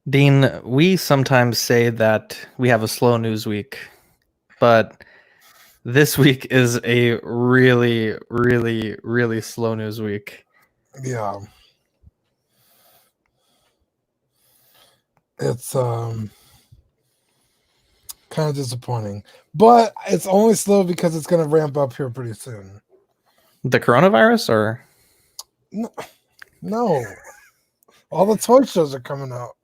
Dean, we sometimes say that we have a slow news week, but this week is a really slow news week. Yeah, it's kind of disappointing, but it's only slow because it's going to ramp up here pretty soon. The coronavirus, or No, no, all the toy shows are coming out.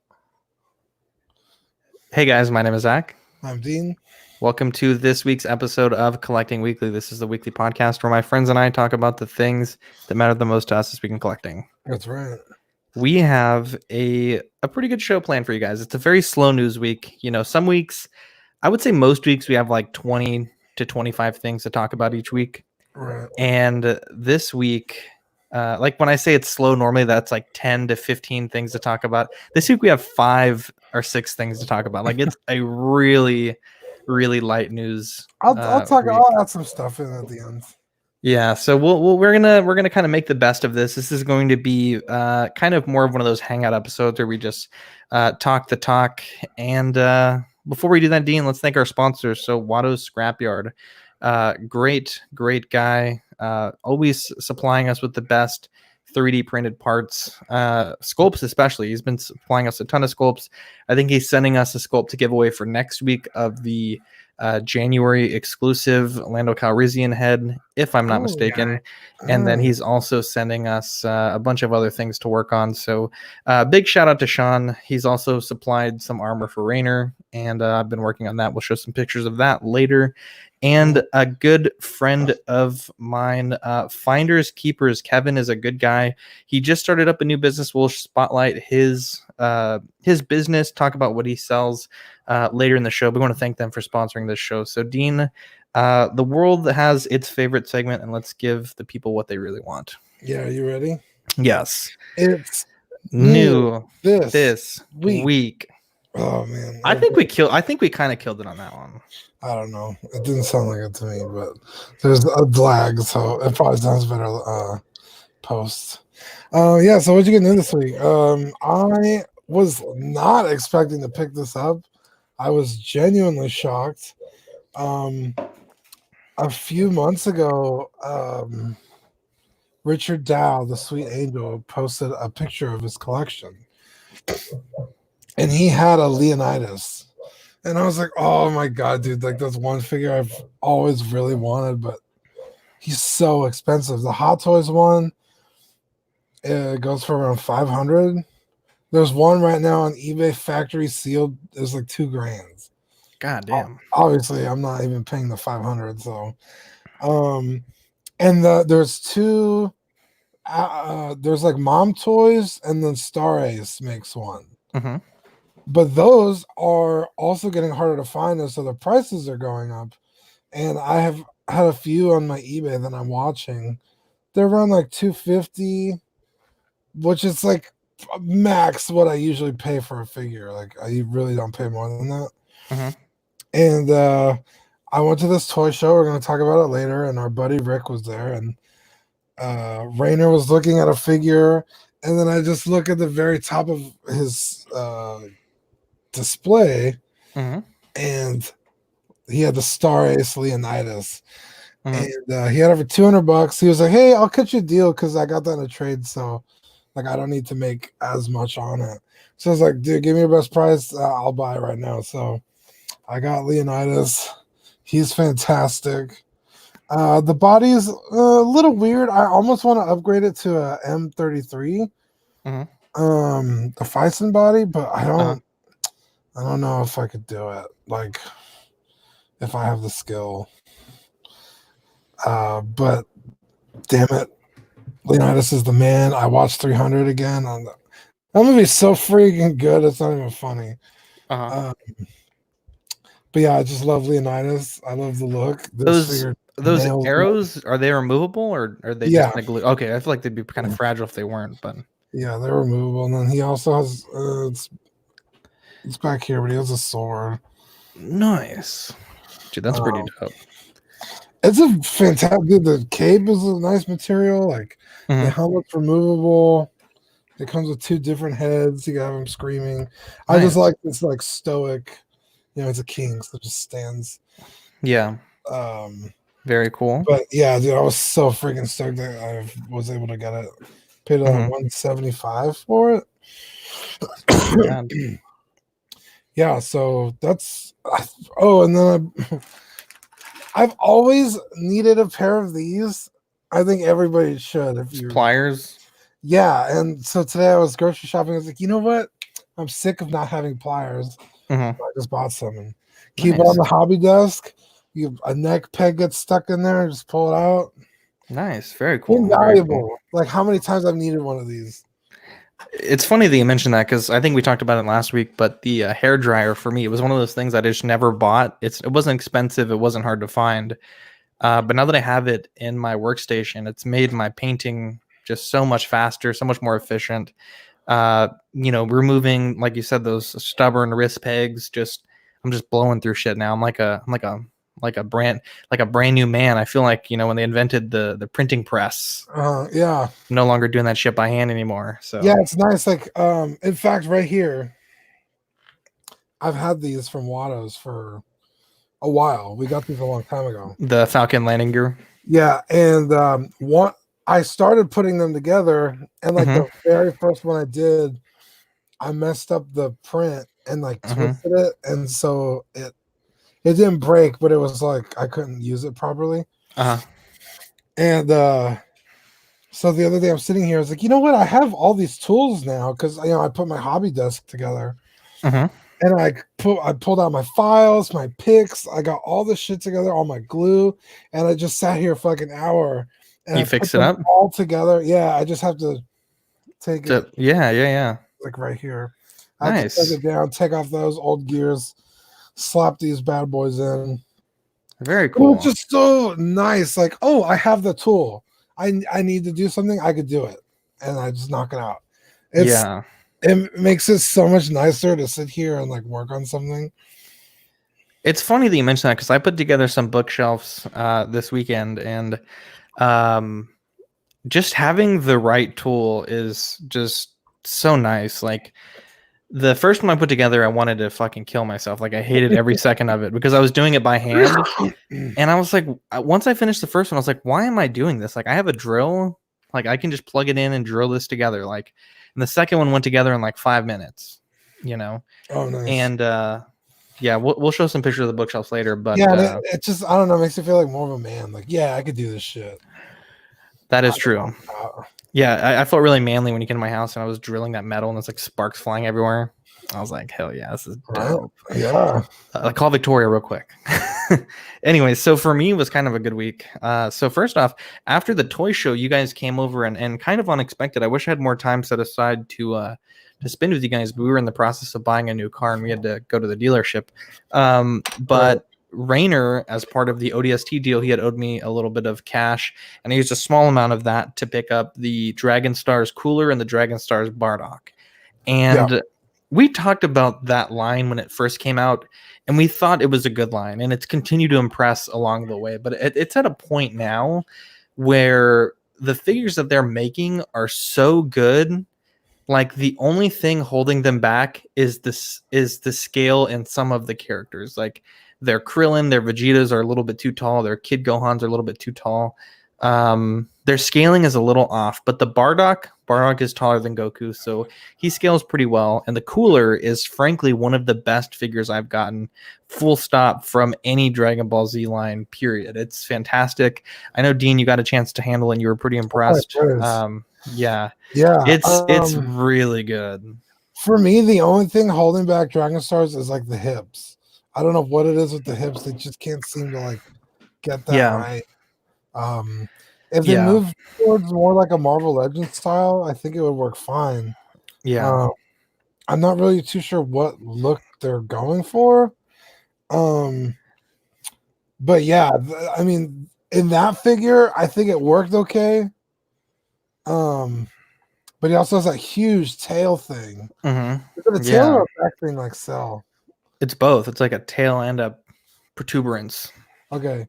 hey guys, my name is Zach. I'm Dean. Welcome to this week's episode of Collecting Weekly. This is the weekly podcast where my friends and I talk about the things that matter the most to us this week in collecting. That's right. We have a pretty good show planned for you guys. It's a very slow news week. You know, some weeks, I would say most weeks we have like 20 to 25 things to talk about each week. Right. And this week, like when I say it's slow, normally that's like 10 to 15 things to talk about. This week we have 5 or 6 things to talk about. Like it's a really light news. I'll talk. week. I'll add some stuff in at the end. Yeah, so we're gonna kind of make the best of this. This is going to be kind of more of one of those hangout episodes where we just talk the talk. And before we do that, Dean, let's thank our sponsors. So Watto's Scrapyard, great guy, always supplying us with the best 3D printed parts, sculpts especially. He's been supplying us a ton of sculpts. I think he's sending us a sculpt to give away for next week of the January exclusive Lando Calrissian head, if I'm not mistaken. And then he's also sending us a bunch of other things to work on. So big shout out to Sean. He's also supplied some armor for Rainer, and I've been working on that. We'll show some pictures of that later. And a good friend of mine, Finders Keepers. Kevin is a good guy. He just started up a new business. We'll spotlight his business, talk about what he sells later in the show. We want to thank them for sponsoring this show. So, Dean, the world has its favorite segment, and let's give the people what they really want. Yeah, are you ready? Yes. It's new this week. Oh man, I think we kind of killed it on that one. I don't know. It didn't sound like it to me, but there's a lag, so it probably sounds better post. Yeah, so what'd you get into this week? I was not expecting to pick this up. I was genuinely shocked. A few months ago, Richard Dow, the Sweet Angel, posted a picture of his collection. And he had a Leonidas. And I was like, oh my God, dude, like that's one figure I've always really wanted, but he's so expensive. The Hot Toys one, it goes for around 500. There's one right now on eBay factory sealed. There's like $2,000. God damn. Obviously, I'm not even paying the 500. So, and there's two. There's like Mom Toys, and then Star Ace makes one. Mm-hmm. But those are also getting harder to find, and so the prices are going up. And I have had a few on my eBay that I'm watching. They're around like $250, which is like max what I usually pay for a figure. Like I really don't pay more than that. Mm-hmm. And I went to this toy show. We're going to talk about it later. And our buddy Rick was there, and Rainer was looking at a figure. And then I just look at the very top of his display, mm-hmm. and he had the Star Ace Leonidas. Mm-hmm. And he had it for $200. He was like, hey, I'll cut you a deal because I got that in a trade. So like I don't need to make as much on it. So I was like, dude, give me your best price. I'll buy it right now. So I got Leonidas. He's fantastic. The body is a little weird. I almost want to upgrade it to a M33. Mm-hmm. The Fison body, but I don't know if I could do it. Like if I have the skill. But damn it, Leonidas is the man. I watched 300 again. That movie's so freaking good. It's not even funny. But yeah, I just love Leonidas. I love the look. Those arrows, are they removable or are they just like glue? Okay, I feel like they'd be kind of fragile if they weren't, but yeah, they're removable. And then he also has it's back here, but he has a sword. Nice. Dude, that's pretty dope. It's a fantastic. The cape is a nice material. Like the helmet's removable. It comes with 2 different heads. You can have him screaming. I just Nice. like this like stoic, it's a king, so it just stands. Yeah. Um, Very cool. but yeah, dude, I was so freaking stoked that I was able to get it. Paid Mhm. 175 for it. Not too bad. Yeah, so that's and then I've always needed a pair of these. I think everybody should if you Pliers. Yeah, and so today I was grocery shopping. I was like, you know what? I'm sick of not having pliers. Mhm. I just bought some and keep it on Nice. the hobby desk. A neck peg gets stuck in there, just pull it out. Nice. Very cool. Very cool. Invaluable. Like how many times I've needed one of these. It's funny that you mentioned that because I think we talked about it last week. But the hair dryer for me, it was one of those things I just never bought. It wasn't expensive. It wasn't hard to find. But now that I have it in my workstation, it's made my painting just so much faster, so much more efficient. Removing, like you said, those stubborn wrist pegs. I'm just blowing through shit now. Like a brand new man. I feel like when they invented the printing press, Yeah. I'm no longer doing that shit by hand anymore. Yeah, So it's nice. Like, in fact, right here, I've had these from Watto's for a while. We got these a long time ago. the Falcon landing gear. Yeah, and one I started putting them together, and like Mm-hmm. the very first one I did, I messed up the print and like Mm-hmm. twisted it, and so it didn't break, but it was like I couldn't use it properly. Uh-huh. And so the other day I'm sitting here, I was like, you know what? I have all these tools now because I put my hobby desk together, Mm-hmm. and I pulled out my files, my picks, I got all this shit together, all my glue, and I just sat here for like an hour, and You I put fixed it them up? all together. Yeah, I just have to take it Yeah. like right here. I have to take Nice. it down, take off those old gears, slap these bad boys in. Very It was cool. just so nice. Like, oh, I have the tool. I need to do something. I could do it, and I just knock it out. It's Yeah. it makes it so much nicer to sit here and like work on something. It's funny that you mentioned that because I put together some bookshelves this weekend, and um, just having the right tool is just so nice. Like the first one I put together, I wanted to fucking kill myself. Like I hated every second of it because I was doing it by hand, and I was like, once I finished the first one, I was like, why am I doing this? Like I have a drill, like I can just plug it in and drill this together. Like, and the second one went together in like 5 minutes, Oh, nice. and yeah, we'll show some pictures of the bookshelves later, but Yeah, and it just I don't know, makes you feel like more of a man. Like, yeah, I could do this shit. that I is can knock true. it out. Yeah, I felt really manly when you came to my house and I was drilling that metal and it's like sparks flying everywhere. I was like, hell yeah, this is Right? dope. Yeah. Call Victoria real quick. Anyway, so for me, it was kind of a good week. So first off, after the toy show, you guys came over and kind of unexpected. I wish I had more time set aside to spend with you guys, but we were in the process of buying a new car and we had to go to the dealership. But Rayner, as part of the ODST deal, he had owed me a little bit of cash, and I used a small amount of that to pick up the Dragon Stars cooler and the Dragon Stars Bardock. Yeah. And we talked about that line when it first came out, and we thought it was a good line, and it's continued to impress along the way. But it's at a point now where the figures that they're making are so good. Like the only thing holding them back is the scale in some of the characters. Like their Krillin, their Vegetas are a little bit too tall. Their Kid Gohans are a little bit too tall. Their scaling is a little off, but the Bardock is taller than Goku, so he scales pretty well. And the cooler is frankly one of the best figures I've gotten, full stop, from any Dragon Ball Z line. Period. It's fantastic. I know, Dean, you got a chance to handle it and you were pretty impressed. Yeah, Yeah. it's really good. For me, the only thing holding back Dragon Stars is like the hips. I don't know what it is with the hips. They just can't seem to like get that Yeah, right. If they yeah, move towards more like a Marvel Legends style, I think it would work fine. yeah. Uh, I'm not really too sure what look they're going for. Um, but yeah, I mean, in that figure, I think it worked okay. Um, but he also has that huge tail thing. Is it a tail Yeah. or a back thing like Cell? It's both. It's like a tail and a protuberance. Okay.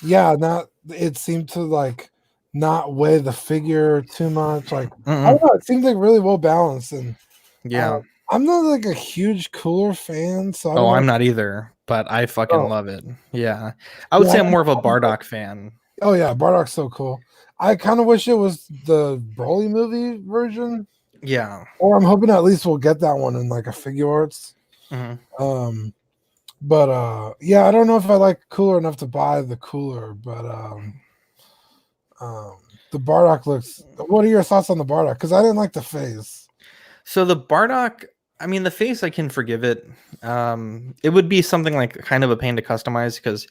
Yeah, not it seemed to like not weigh the figure too much. Like I Mm-mm. don't know, it seems like really well balanced. And Yeah. I'm not like a huge cooler fan, so I Oh, don't I'm know. not either, but I fucking Oh, love it. Yeah. I would yeah. say I'm more of a Bardock fan. Oh yeah, Bardock's so cool. I kind of wish it was the Broly movie version, Yeah. or I'm hoping at least we'll get that one in like a Figuarts. Mhm. Um, but yeah, I don't know if I like cooler enough to buy the cooler, but um, the Bardock looks. What are your thoughts on the Bardock? Because I didn't like the face. So the Bardock, I mean, the face, I can forgive it. It would be something like kind of a pain to customize because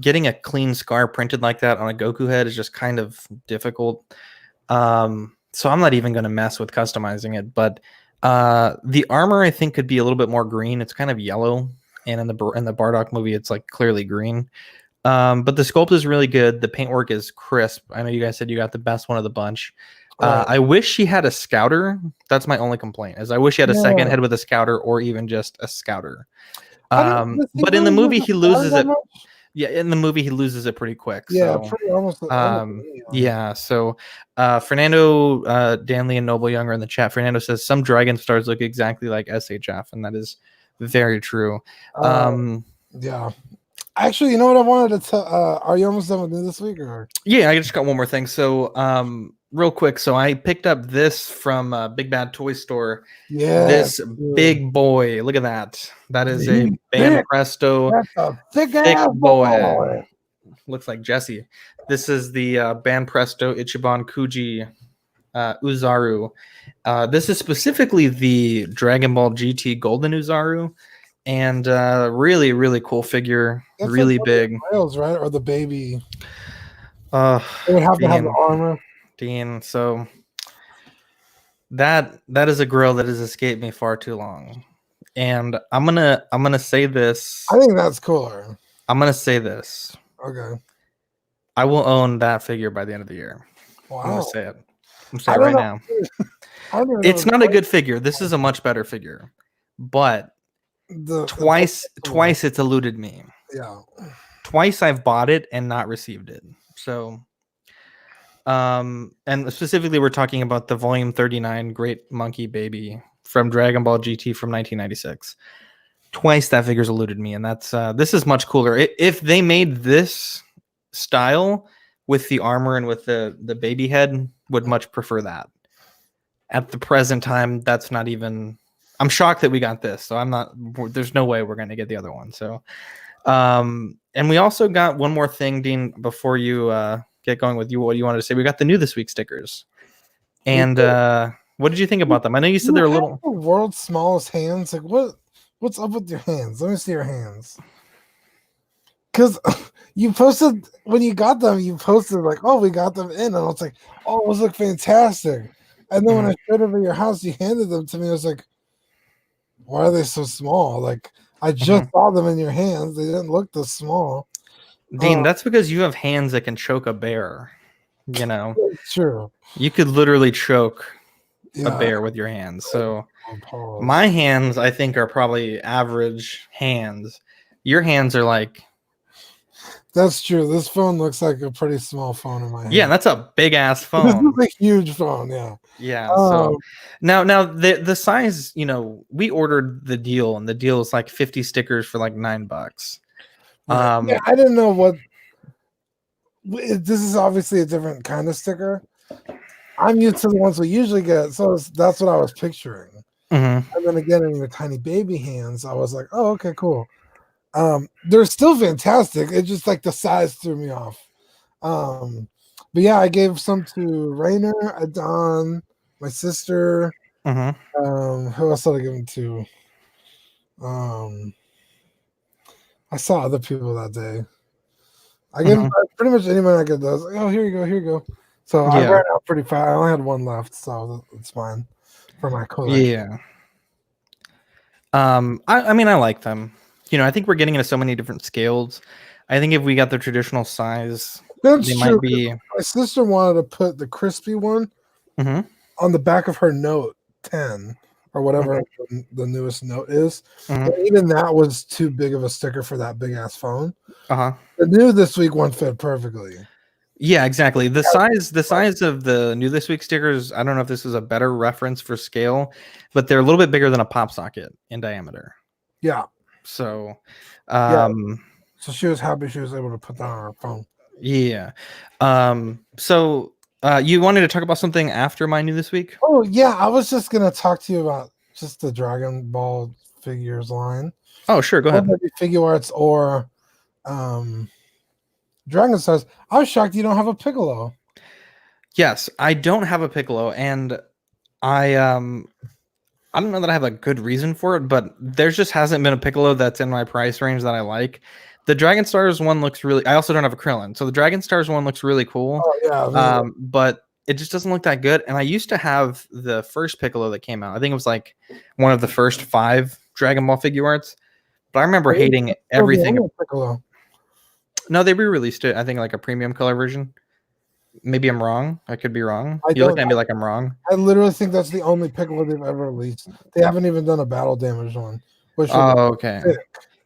getting a clean scar printed like that on a Goku head is just kind of difficult. So I'm not even going to mess with customizing it. But the armor, I think, could be a little bit more green. It's kind of yellow, and in the Bardock movie, it's like clearly green. But the sculpt is really good. The paintwork is crisp. I know you guys said you got the best one of the bunch. Right. I wish she had a scouter. That's my only complaint. Is I wish she had a second Yeah. head with a scouter, or even just a scouter. I don't. Does he But in the really use movie, the he scar loses that it. much? Yeah, in the movie, he loses it pretty quick. Yeah, So, pretty almost immediately. yeah. So, Fernando, Danley, and Noble Young are in the chat. Fernando says some Dragon Stars look exactly like SHF, and that is very true. Uh, yeah. Actually, you know what I wanted to tell? Are you almost done with me this week, or? Yeah, I just got one more thing. So, real quick, so I picked up this from Big Bad Toy Store. Yeah, This dude. big boy, look at that. That is a He's Ban thick. Presto That's a thick thick ass boy. boy. Looks like Jesse. This is the Ban Presto Ichiban Kuji Uzaru. This is specifically the Dragon Ball GT Golden Uzaru, and really, really cool figure. That's like Really one of the big. males, right? Or the baby. Uh, They would have to have the Dean, armor. Dean. So that is a grill that has escaped me far too long, and I'm gonna say this. I think that's cooler. I'm gonna say this. Okay. I will own that figure by the end of the year. I'm gonna Wow. say it. I'm I saying it don't right know. now. I don't even know It's not a good figure. This is a much better figure, but the twice it's eluded me. yeah. Twice I've bought it and not received it. So, and specifically we're talking about the Volume 39 Great Monkey Baby from Dragon Ball GT from 1996. Twice that figure's eluded me, and that's this is much cooler. If they made this style with the armor and with the baby head, would much prefer that. At the present time, that's not even. I'm shocked that we got this, so I'm not. There's no way we're going to get the other one. So, and we also got one more thing, Dean. Before you get going with what you wanted to say, we got the new this week stickers. And what did you think about them? I know you said You they're a have little. the world's smallest hands. Like what's up with your hands? Let me see your hands. Because you posted when you got them, you posted like, oh, we got them in. And I was like, oh, those look fantastic. And then when I showed up at your house, you handed them to me. I was like, why are they so small? Like I just saw them in your hands. They didn't look this small. Dean, that's because you have hands that can choke a bear. You know, True. you could literally choke a Yeah. bear with your hands. So Pause. my hands, I think, are probably average hands. Your hands are like. That's true. This phone looks like a pretty small phone in my hand. Yeah, that's a big ass This phone. is a huge phone. Yeah. Yeah. So now the size, we ordered the deal, and the deal is like 50 stickers for like $9. Yeah, I didn't know what. This is obviously a different kind of sticker. I'm used to the ones we usually get, so that's what I was picturing. And then again, in your tiny baby hands, I was like, "Oh, okay, cool." They're still fantastic. It's just like the size threw me off. But yeah, I gave some to Rainer, Adon, my sister. Who else did I give them to? I saw other people that day. I gave pretty much anyone I could. I was like, oh, here you go, here you go. So I ran out pretty fast. I only had one left, so it's fine for my collection. Yeah. I mean, I like them. I think we're getting into so many different scales. I think if we got the traditional size, That's they true. might be. My sister wanted to put the crispy one on the back of her Note 10 or whatever the newest Note is. And even that was too big of a sticker for that big ass phone. The new this week one fit perfectly. Yeah, exactly. The size of the new this week stickers, I don't know if this is a better reference for scale, but they're a little bit bigger than a pop socket in diameter. Yeah, So, yeah. um, So she was happy she was able to put that on her phone. yeah. So you wanted to talk about something after my new this week? Oh yeah, I was just gonna talk to you about just the Dragon Ball figures line, Oh, sure, go or ahead. maybe Figuarts or um, Dragon Stars. I was shocked you don't have a Piccolo. Yes, I don't have a Piccolo, and I um I don't know that I have a good reason for it, but there just hasn't been a Piccolo that's in my price range that I like. The Dragon Stars one looks really. I also don't have a Krillin, so the Dragon Stars one looks really cool. Oh yeah, I mean, But it just doesn't look that good. And I used to have the first Piccolo that came out. I think it was like one of the first 5 Dragon Ball Figuarts. But I remember hating still the everything. only Piccolo. No, they re-released it. I think like a premium color version. Maybe I'm wrong. I could be wrong. I You look don't. at me like I'm wrong. I literally think that's the only Piccolo they've ever released. They haven't even done a battle damage one, which would Oh, okay. sick.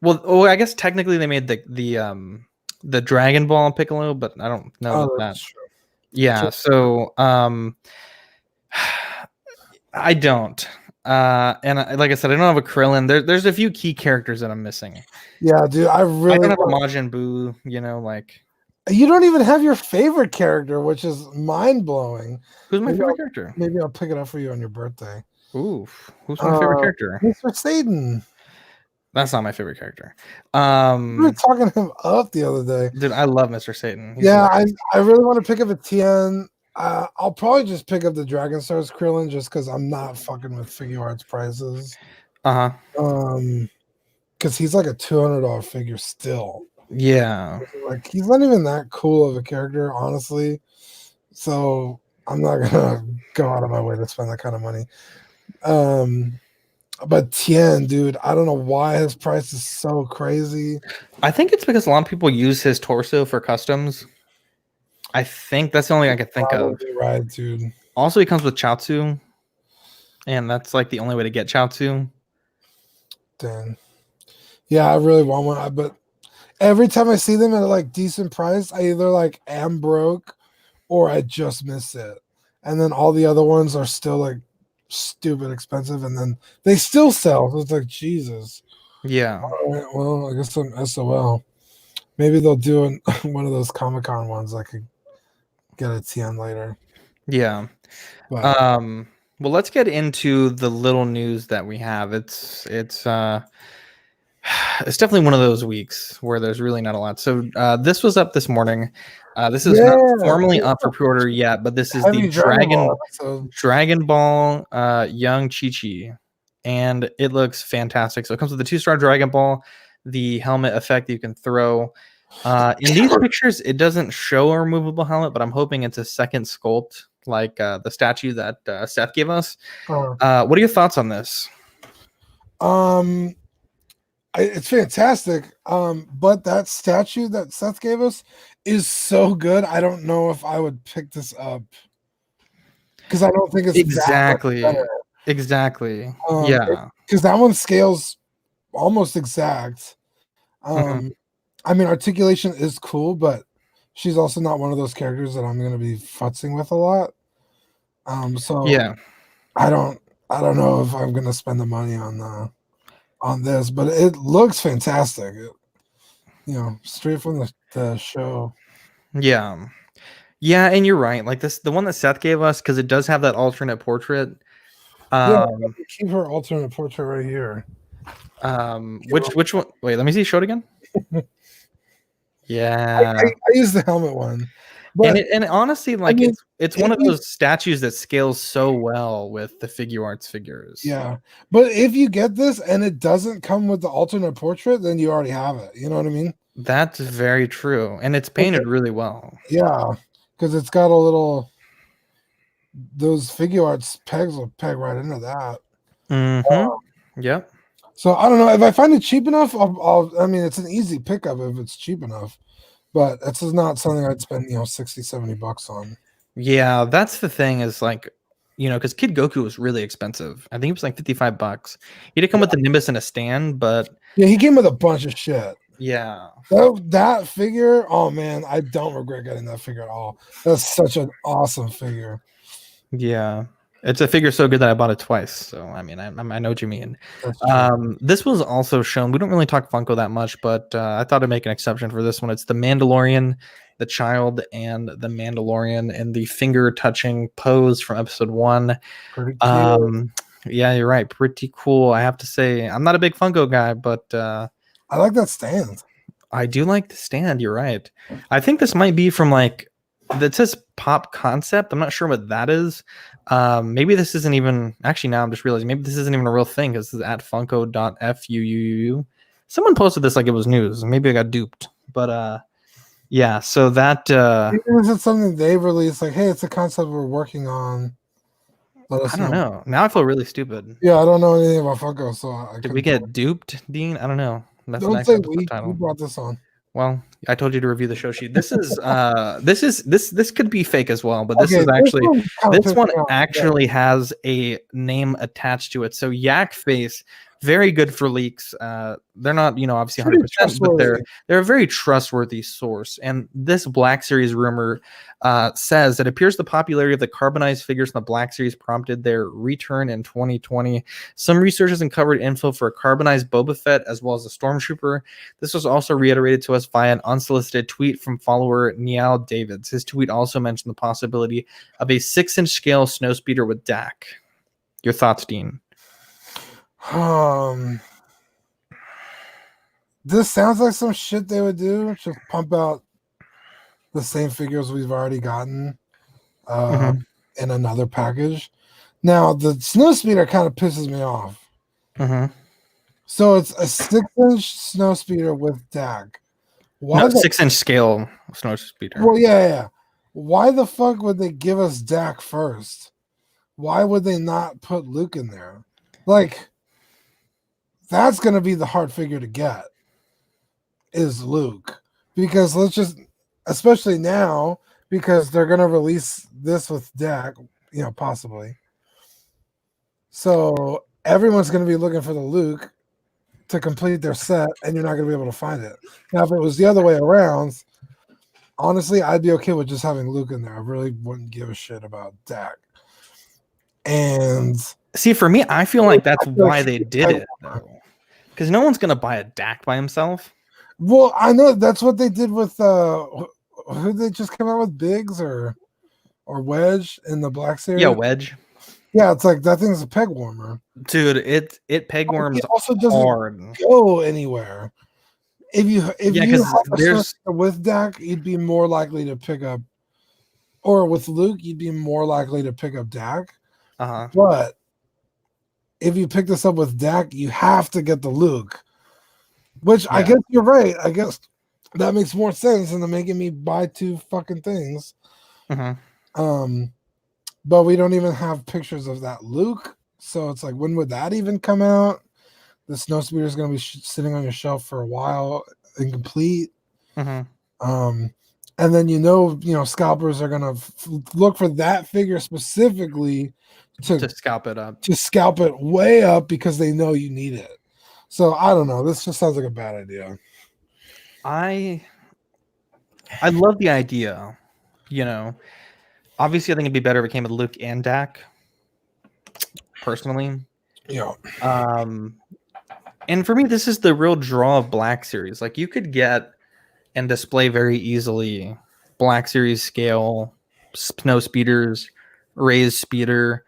Well, I guess technically they made the Dragon Ball Piccolo, but I don't know Oh, that. that's true. Yeah, so I don't. And like I said, I don't have a Krillin. There's a few key characters that I'm missing. Yeah, dude, I I really don't have a want. Majin Buu, like You don't even have your favorite character, which is mind blowing. who's my Maybe favorite I'll, character? maybe I'll pick it up for you on your birthday. Oof, who's my favorite character? Mr. Satan. That's not my favorite character. We were talking him up the other day. Dude, I love Mr. Satan. He's Yeah, hilarious. I really want to pick up a Tien. I'll probably just pick up the Dragon Stars Krillin just because I'm not fucking with Figuarts prices. Uh-huh. Because he's like a $200 figure still. Yeah. Like he's not even that cool of a character, honestly. So I'm not gonna go out of my way to spend that kind of money. But Tien, dude, I don't know why his price is so crazy. I think it's because a lot of people use his torso for customs. I think that's the only I could think of. Probably right, dude. Also, he comes with Chaozu, and that's like the only way to get Chaozu. Dang. Yeah, I really want one, but every time I see them at like decent price, I either like am broke or I just miss it. And then all the other ones are still like stupid expensive, and then they still sell. So it's like Jesus. Yeah. All right, well, I guess I'm SOL. Maybe they'll do one of those Comic-Con ones. I could get a TN later. Yeah. But Well, let's get into the little news that we have. It's it's definitely one of those weeks where there's really not a lot. So this was up this morning. This is not formally up for pre-order yet, but this is the Dragon Ball Young Chi-Chi, and it looks fantastic. So it comes with the 2-star Dragon Ball, the helmet effect you can throw. In these pictures, it doesn't show a removable helmet, but I'm hoping it's a second sculpt like the statue that Seth gave us. What are your thoughts on this? It's fantastic. But that statue that Seth gave us is so good. I don't know if I would pick this up because I don't think it's exactly. Yeah, because that one scales almost exact. I mean, articulation is cool, but she's also not one of those characters that I'm going to be futzing with a lot. So yeah, I don't know if I'm going to spend the money on this, but it looks fantastic. Straight from the show. yeah, and you're right. Like the one that Seth gave us, because it does have that alternate portrait. Keep her alternate portrait right here. Which one? Wait, let me see. Show it again. Yeah, I use the helmet one, but and honestly, like it's one of those statues that scales so well with the Figuarts figures. Yeah, but if you get this and it doesn't come with the alternate portrait, then you already have it. You know what I mean? That's very true, and it's painted really well. Yeah, because it's got a little. Those Figuarts pegs will peg right into that. Yep. So I don't know if I find it cheap enough. I mean, it's an easy pickup if it's cheap enough, but this is not something I'd spend $60-$70 on. Yeah, that's the thing is like, because Kid Goku was really expensive. I think it was like $55. He did come with the Nimbus and a stand, but yeah, he came with a bunch of shit. Yeah. That figure, oh man, I don't regret getting that figure at all. That's such an awesome figure. Yeah. It's a figure so good that I bought it twice. So I mean, I know what you mean. That's true. This was also shown. We don't really talk Funko that much, but I thought I'd make an exception for this one. It's the Mandalorian, the child, and the Mandalorian in the finger touching pose from episode 1. Pretty cute. Yeah, you're right. Pretty cool. I have to say, I'm not a big Funko guy, but I like that stand. I do like the stand. You're right. I think this might be from like that says Pop Concept. I'm not sure what that is. Maybe this isn't even actually. Now I'm just realizing maybe this isn't even a real thing because this is at funko.fuu. Someone posted this like it was news. Maybe I got duped. But yeah. So that Is it something they released? Like, hey, it's a concept we're working on. Let us I don't know. Now I feel really stupid. Yeah, I don't know anything about Funko, so I Did we get duped, Dean? I don't know. That's an don't say excellent we title. brought this on. Well, I told you to review the show sheet. This is this could be fake as well, but this Okay, is actually this one out, actually has a name attached to it. So Yak Face, very good for leaks. They're not, obviously 100%, but they're a very trustworthy source. And this Black Series rumor says it appears the popularity of the carbonized figures in the Black Series prompted their return in 2020. Some researchers uncovered info for a carbonized Boba Fett as well as a Stormtrooper. This was also reiterated to us via an unsolicited tweet from follower Niall Davids. His tweet also mentioned the possibility of a 6-inch scale snowspeeder with Dak. Your thoughts, Dean? This sounds like some shit they would do. Just pump out the same figures we've already gotten in another package. Now the snowspeeder kind of pisses me off. So it's a 6-inch snowspeeder with Dak. Why no, 6-inch scale snowspeeder? Well, yeah. Why the fuck would they give us Dak first? Why would they not put Luke in there? Like, that's going to be the hard figure to get, is Luke. Because let's just, especially now, because they're going to release this with Dak, possibly. So everyone's going to be looking for the Luke to complete their set, and you're not going to be able to find it. Now, if it was the other way around, honestly, I'd be okay with just having Luke in there. I really wouldn't give a shit about Dak. And see, for me, I feel like that's why they did it, though, because no one's gonna buy a Dak by himself. Well, I know that's what they did with who they just come out with, Biggs or Wedge in the Black Series. Yeah, Wedge. Yeah, it's like that thing's a peg warmer, dude. It peg warms also doesn't hard. Go anywhere. If you there's with Dak, you'd be more likely to pick up, or with Luke, you'd be more likely to pick up Dak. But if you pick this up with Dak, you have to get the Luke, which I guess you're right. I guess that makes more sense than making me buy 2 fucking things. But we don't even have pictures of that Luke, so it's like, when would that even come out? The snowspeeder is going to be sitting on your shelf for a while, incomplete. And then scalpers are going to look for that figure specifically to scalp it up, to scalp it way up because they know you need it. So I don't know. This just sounds like a bad idea. I love the idea. Obviously, I think it'd be better if it came with Luke and Dak. Personally, yeah. And for me, this is the real draw of Black Series. Like, you could get and display very easily Black Series scale snow speeders, Ray's speeder,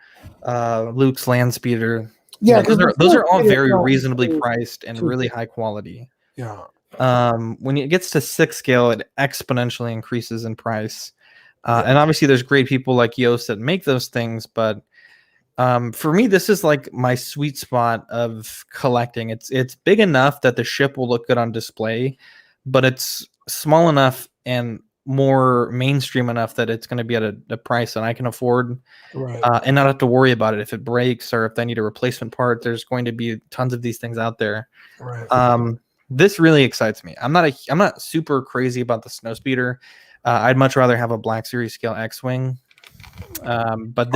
Luke's land speeder. Yeah, those are all very reasonably priced and really high quality. Yeah. When it gets to 6 scale, it exponentially increases in price. And obviously, there's great people like Yost that make those things, but for me, this is like my sweet spot of collecting. It's big enough that the ship will look good on display, but it's small enough and more mainstream enough that it's going to be at a price that I can afford, and not have to worry about it if it breaks or if I need a replacement part. There's going to be tons of these things out there. This really excites me. I'm not super crazy about the snowspeeder. I'd much rather have a Black Series scale X-wing. But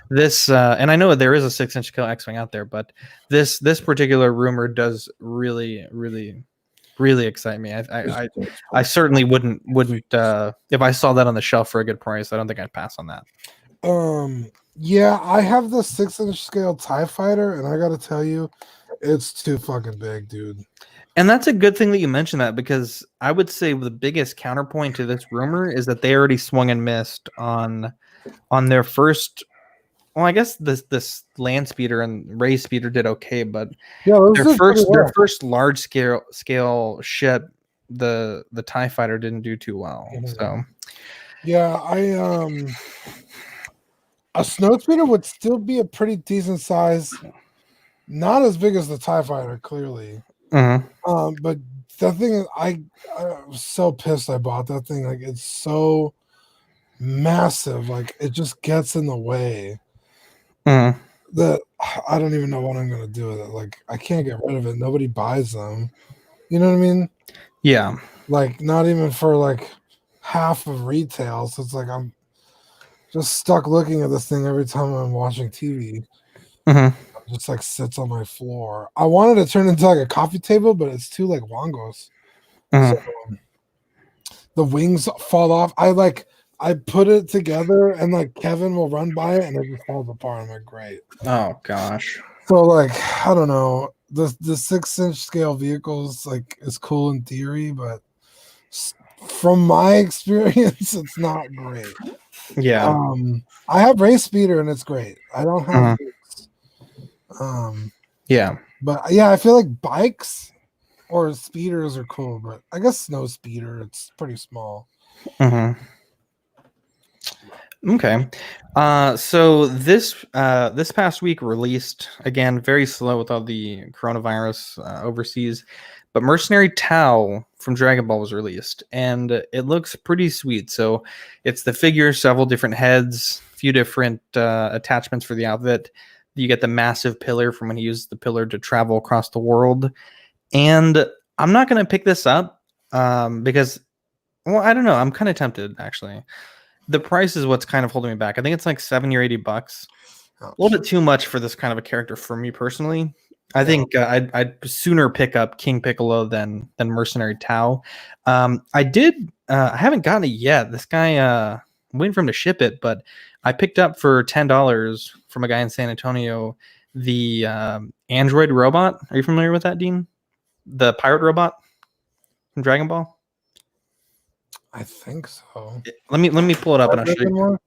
this and I know there is a 6-inch scale X-wing out there, but this particular rumor does really, really really excite me. I certainly wouldn't if I saw that on the shelf for a good price. I don't think I'd pass on that. Yeah, I have the 6-inch scale TIE Fighter, and I gotta tell you, it's too fucking big, dude. And that's a good thing that you mentioned that, because I would say the biggest counterpoint to this rumor is that they already swung and missed on their first. Well, I guess this land speeder and ray speeder did okay, but Yeah, those did pretty well. their first large scale ship, the TIE Fighter, didn't do too well. So yeah, a snow speeder would still be a pretty decent size. Not as big as the TIE Fighter, clearly. But the thing is, I was so pissed I bought that thing. Like, it's so massive. Like, it just gets in the way. That I don't even know what I'm gonna do with it. Like, I can't get rid of it. Nobody buys them. You know what I mean? Yeah. Like, not even for like half of retail. So it's like I'm just stuck looking at this thing every time I'm watching TV. It just like sits on my floor. I wanted to turn into like a coffee table, but it's too like wongos. So the wings fall off. I put it together, and like Kevin will run by it and it just falls apart. I'm like, great. Oh gosh. So like, I don't know. The 6-inch scale vehicles like is cool in theory, but from my experience, it's not great. Yeah. I have race speeder and it's great. I don't have yeah. But yeah, I feel like bikes or speeders are cool, but I guess snow speeder, it's pretty small. Okay. So this past week released, again, very slow with all the coronavirus overseas, but Mercenary Tau from Dragon Ball was released, and it looks pretty sweet. So it's the figure, several different heads, a few different attachments for the outfit. You get the massive pillar from when he used the pillar to travel across the world. And I'm not going to pick this up because, well, I don't know. I'm kind of tempted, actually. The price is what's kind of holding me back. I think it's like $70 or $80. A little bit too much for this kind of a character for me personally. I think I'd sooner pick up King Piccolo than Mercenary Tau. I haven't gotten it yet. This guy, I'm waiting for him to ship it, but I picked up for $10 from a guy in San Antonio the Android robot. Are you familiar with that, Dean? The pirate robot from Dragon Ball? I think so. Let me pull it up and I'll show you.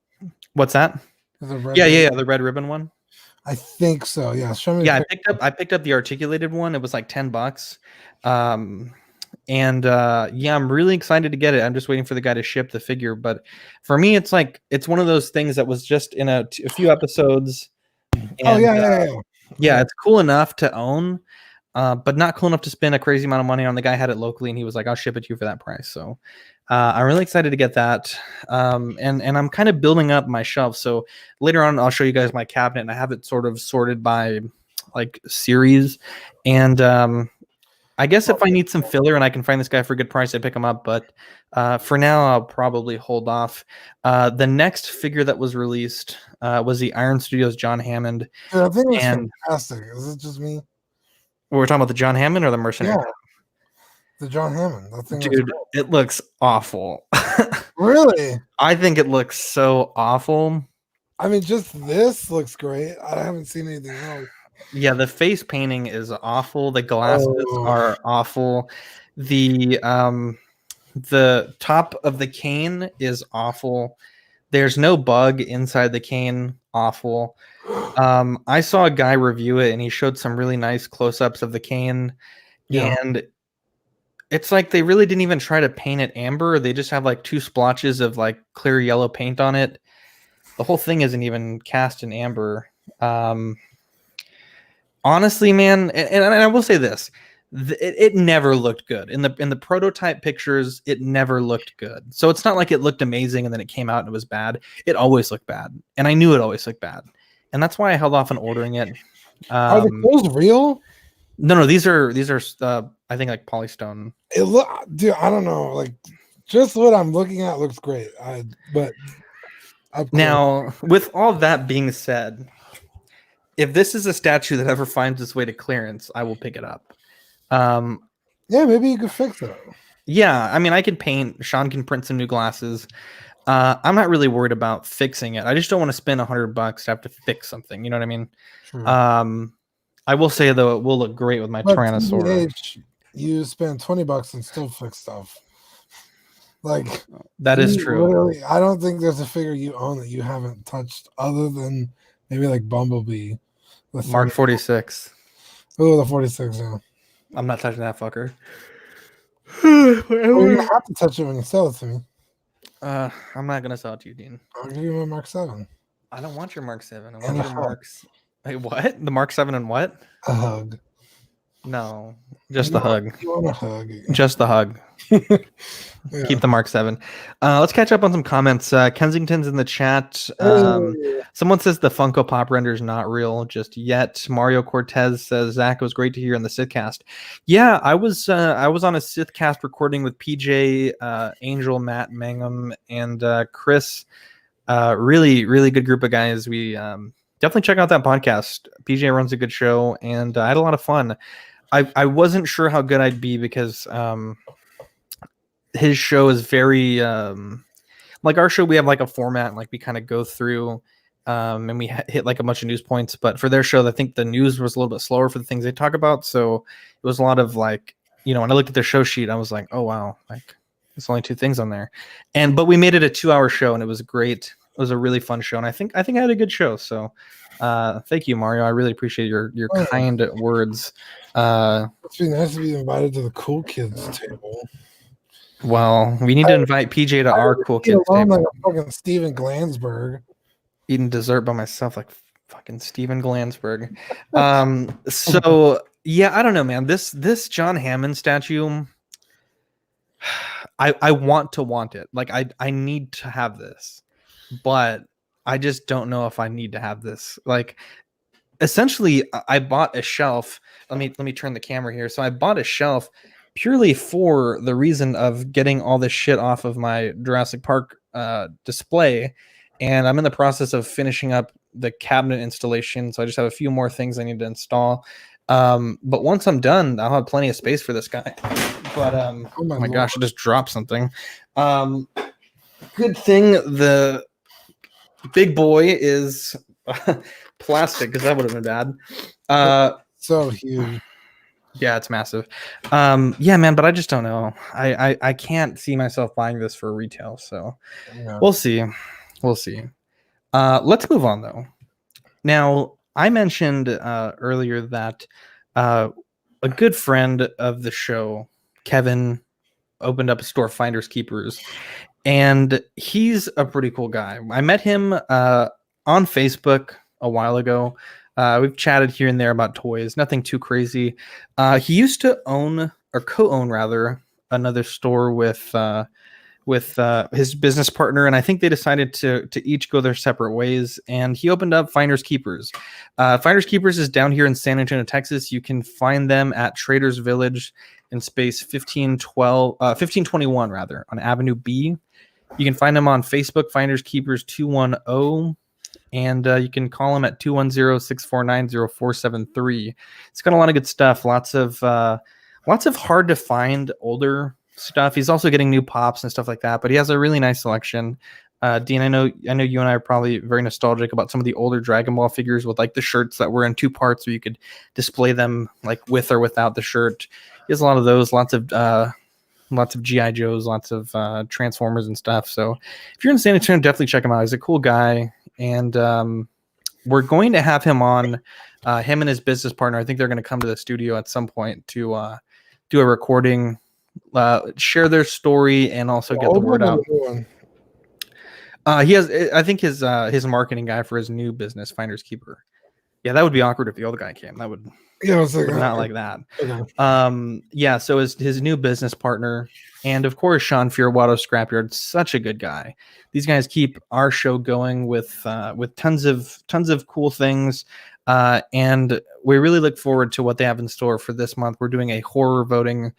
What's that? Yeah, the red ribbon one. I think so. Yeah, show me. Yeah, I picked up the articulated one. It was like $10. Yeah, I'm really excited to get it. I'm just waiting for the guy to ship the figure. But for me, it's like it's one of those things that was just in a few episodes. And, yeah, it's cool enough to own, but not cool enough to spend a crazy amount of money on. The guy had it locally, and he was like, "I'll ship it to you for that price." So I'm really excited to get that. And I'm kind of building up my shelf. So later on, I'll show you guys my cabinet, and I have it sort of sorted by like series. And I guess if I need some filler and I can find this guy for a good price, I pick him up. But for now, I'll probably hold off. The next figure that was released was the Iron Studios John Hammond. Dude, I think it's fantastic. Is it just me? We're talking about the John Hammond or the Mercenary? Yeah, the John Hammond. That thing, dude, it looks awful. Really? I think it looks so awful. I mean, just this looks great. I haven't seen anything else. Yeah, the face painting is awful. The glasses are awful. The top of the cane is awful. There's no bug inside the cane. Awful. I saw a guy review it and he showed some really nice close-ups of the cane. Yeah. And it's like they really didn't even try to paint it amber. They just have like 2 splotches of like clear yellow paint on it. The whole thing isn't even cast in amber. Honestly, man, and I will say this, it never looked good in the prototype pictures. It never looked good. So it's not like it looked amazing and then it came out and it was bad. It always looked bad, and I knew it always looked bad, and that's why I held off on ordering it. Are the clothes real? No, these are I think like polystone. Dude, I don't know. Like, just what I'm looking at looks great. But now, with all that being said, if this is a statue that ever finds its way to clearance, I will pick it up. Yeah, maybe you could fix it. Yeah, I mean, I can paint. Sean can print some new glasses. I'm not really worried about fixing it. I just don't want to spend $100 to have to fix something. You know what I mean? True. Um, I will say though, it will look great with my But Tyrannosaur. TBH, you spend $20 and still fix stuff. Like That is you true. literally, I don't think there's a figure you own that you haven't touched other than maybe like Bumblebee, the Mark 30. 46. Oh, the 46. Yeah. I'm not touching that fucker. Well, you have to touch it when you sell it to me. I'm not gonna sell it to you, Dean. I'll give you my Mark 7 I don't want your Mark 7. I and want your Marks. Wait, what? The Mark 7 and what? a hug. No, You just the know, hug. you want a hug. Just the hug. Yeah. Keep the Mark 7. Let's catch up on some comments. Kensington's in the chat. Hey. Someone says the Funko Pop render is not real just yet. Mario Cortez says, Zach, it was great to hear in the Sithcast. Yeah, I was on a Sithcast recording with PJ, Angel, Matt, Mangum, and Chris. Really, really good group of guys. We definitely check out that podcast. PJ runs a good show, and I had a lot of fun. I wasn't sure how good I'd be because his show is very like our show. We have like a format, and like we kind of go through and we hit like a bunch of news points. But for their show, I think the news was a little bit slower for the things they talk about. So it was a lot of like, when I looked at their show sheet, I was like, oh wow, like there's only 2 things on there. But we made it a 2-hour show, and it was great. It was a really fun show, and I think I had a good show. So thank you, Mario. I really appreciate your kind words. It'd be nice to be invited to the cool kids table. Well, we need to invite PJ to our cool kids table. table. Like a fucking Steven Glansberg. Eating dessert by myself like fucking Steven Glansberg. So yeah, I don't know, man. This John Hammond statue, I want it. Like I need to have this, but I just don't know if I need to have this. Like essentially, I bought a shelf. Let me turn the camera here. So I bought a shelf purely for the reason of getting all this shit off of my Jurassic Park display. And I'm in the process of finishing up the cabinet installation. So I just have a few more things I need to install. But once I'm done, I'll have plenty of space for this guy. But oh my gosh, I just dropped something. Good thing the big boy is plastic, because that would have been bad. So huge. Yeah, it's massive. Yeah, man, but I just don't know. I can't see myself buying this for retail, so Yeah. we'll see. Let's move on though. Now, I mentioned earlier that a good friend of the show, Kevin, opened up a store, Finders Keepers, and he's a pretty cool guy. I met him on Facebook a while ago. We've chatted here and there about toys, nothing too crazy. He used to own, or co-own rather, another store with his business partner, and I think they decided to each go their separate ways. And he opened up Finders Keepers. Finders Keepers is down here in San Antonio, Texas. You can find them at Traders Village in space 1521 rather, on Avenue B. You can find them on Facebook, Finders Keepers 210. And you can call them at 210-649-0473. It's got a lot of good stuff. Lots of hard to find older stuff. He's also getting new pops and stuff like that, but he has a really nice selection. Dean, I know you and I are probably very nostalgic about some of the older Dragon Ball figures with like the shirts that were in 2 parts where you could display them like with or without the shirt. He has a lot of those, lots of GI Joes, lots of Transformers and stuff. So if you're in San Antonio, definitely check him out. He's a cool guy. And we're going to have him on, him and his business partner. I think they're going to come to the studio at some point to do a recording, share their story, and also get the word out. He has, I think, his marketing guy for his new business, Finders Keeper. Yeah, that would be awkward if the other guy came. That would, yeah, it's like, not like that. Okay. Yeah, so his new business partner, and of course Sean Figuarts Scrapyard, such a good guy. These guys keep our show going with tons of cool things, and we really look forward to what they have in store for this month. We're doing a horror voting,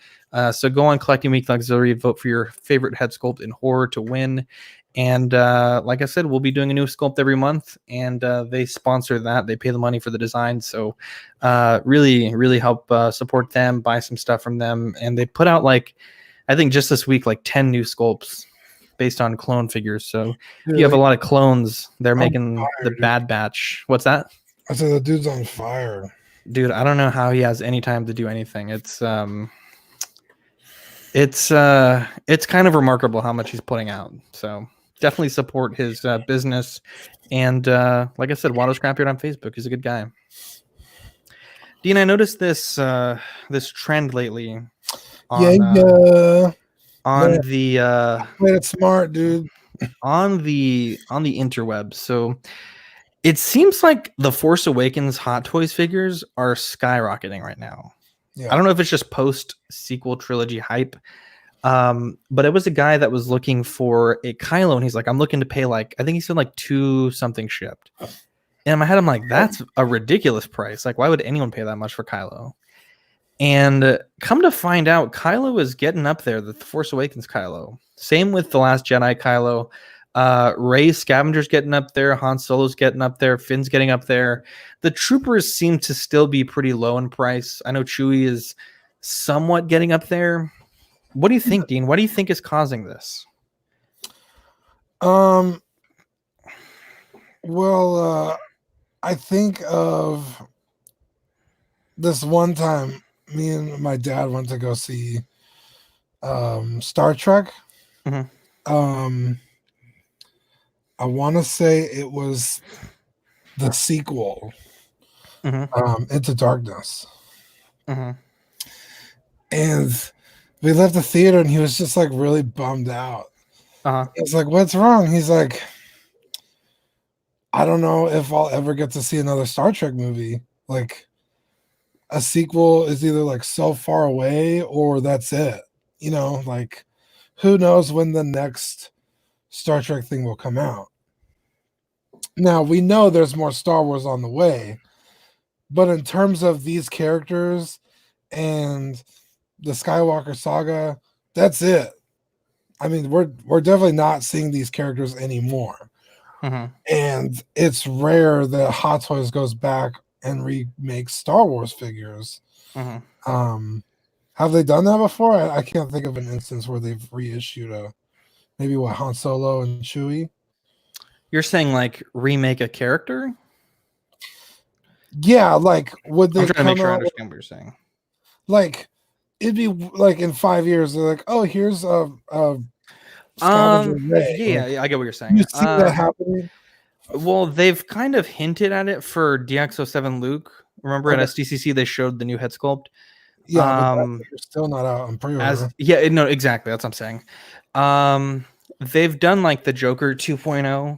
so go on Collecting Week Auxiliary, vote for your favorite head sculpt in horror to win. And like I said, we'll be doing a new sculpt every month, and they sponsor that. They pay the money for the design, so really, really help support them. Buy some stuff from them, and they put out like I think just this week like 10 new sculpts based on clone figures. So if you have a lot of clones, they're making the dude. Bad Batch. What's that? I said the dude's on fire. Dude, I don't know how he has any time to do anything. It's kind of remarkable how much he's putting out. So definitely support his business. And like I said, Watto Scrapyard on Facebook. He's a good guy. Dean, I noticed this trend lately on Yeah. on Man, the played it smart, dude. on the interwebs. So it seems like the Force Awakens Hot Toys figures are skyrocketing right now. Yeah. I don't know if it's just post sequel trilogy hype. But it was a guy that was looking for a Kylo, and he's like, I'm looking to pay like, I think he said like 2 something shipped. And in my head, I'm like, that's a ridiculous price. Like, why would anyone pay that much for Kylo? And come to find out, Kylo is getting up there, the Force Awakens Kylo. Same with The Last Jedi Kylo. Rey's Scavenger's getting up there, Han Solo's getting up there, Finn's getting up there. The troopers seem to still be pretty low in price. I know Chewie is somewhat getting up there. What do you think, Dean? What do you think is causing this? Well, I think of this one time me and my dad went to go see Star Trek. Mm-hmm. I want to say it was the sequel, Into Darkness. Mm-hmm. And we left the theater and he was just like really bummed out. Uh-huh. It's like, what's wrong? He's like, I don't know if I'll ever get to see another Star Trek movie. Like, a sequel is either like so far away or that's it. You know, like, who knows when the next Star Trek thing will come out. Now, we know there's more Star Wars on the way, but in terms of these characters and the Skywalker saga, that's it. I mean, we're definitely not seeing these characters anymore. Mm-hmm. And it's rare that Hot Toys goes back and remakes Star Wars figures. Mm-hmm. Have they done that before? I can't think of an instance where they've reissued maybe Han Solo and Chewie. You're saying like remake a character? Yeah, like would they I'm trying to make come sure I out understand what you're saying. like it'd be like in 5 years they're like, oh, here's a Scavenger Ray. Yeah, Like, I get what you're saying. you see that happening? Well, they've kind of hinted at it for DX07 Luke. Remember at SDCC they showed the new head sculpt. Yeah, but they're still not out on pre-order. No, exactly. That's what I'm saying. They've done like the Joker 2.0.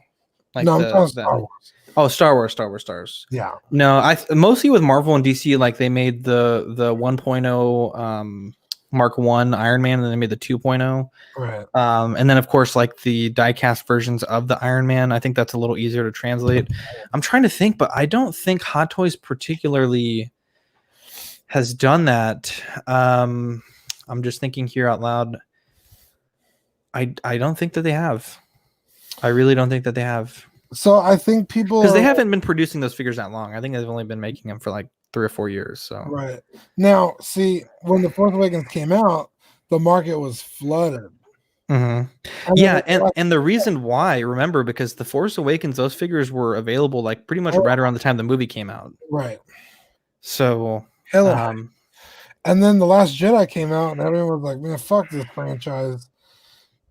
Like no, I'm talking Star Wars. Oh, Star Wars. Yeah. No, I mostly with Marvel and DC, like they made the 1.0 Mark 1 Iron Man, and then they made the 2.0. Right. And then of course like the diecast versions of the Iron Man. I think that's a little easier to translate. I'm trying to think, but I don't think Hot Toys particularly has done that. I'm just thinking here out loud. I don't think that they have. I really don't think that they have. So I think people, because they haven't been producing those figures that long. I think they've only been making them for like 3 or 4 years. So right now, see, when the Force Awakens came out, the market was flooded. Mm-hmm. Yeah, and the reason why, remember, because the Force Awakens, those figures were available like pretty much right around the time the movie came out. Right. So and then the Last Jedi came out, and everyone was like, "Man, fuck this franchise,"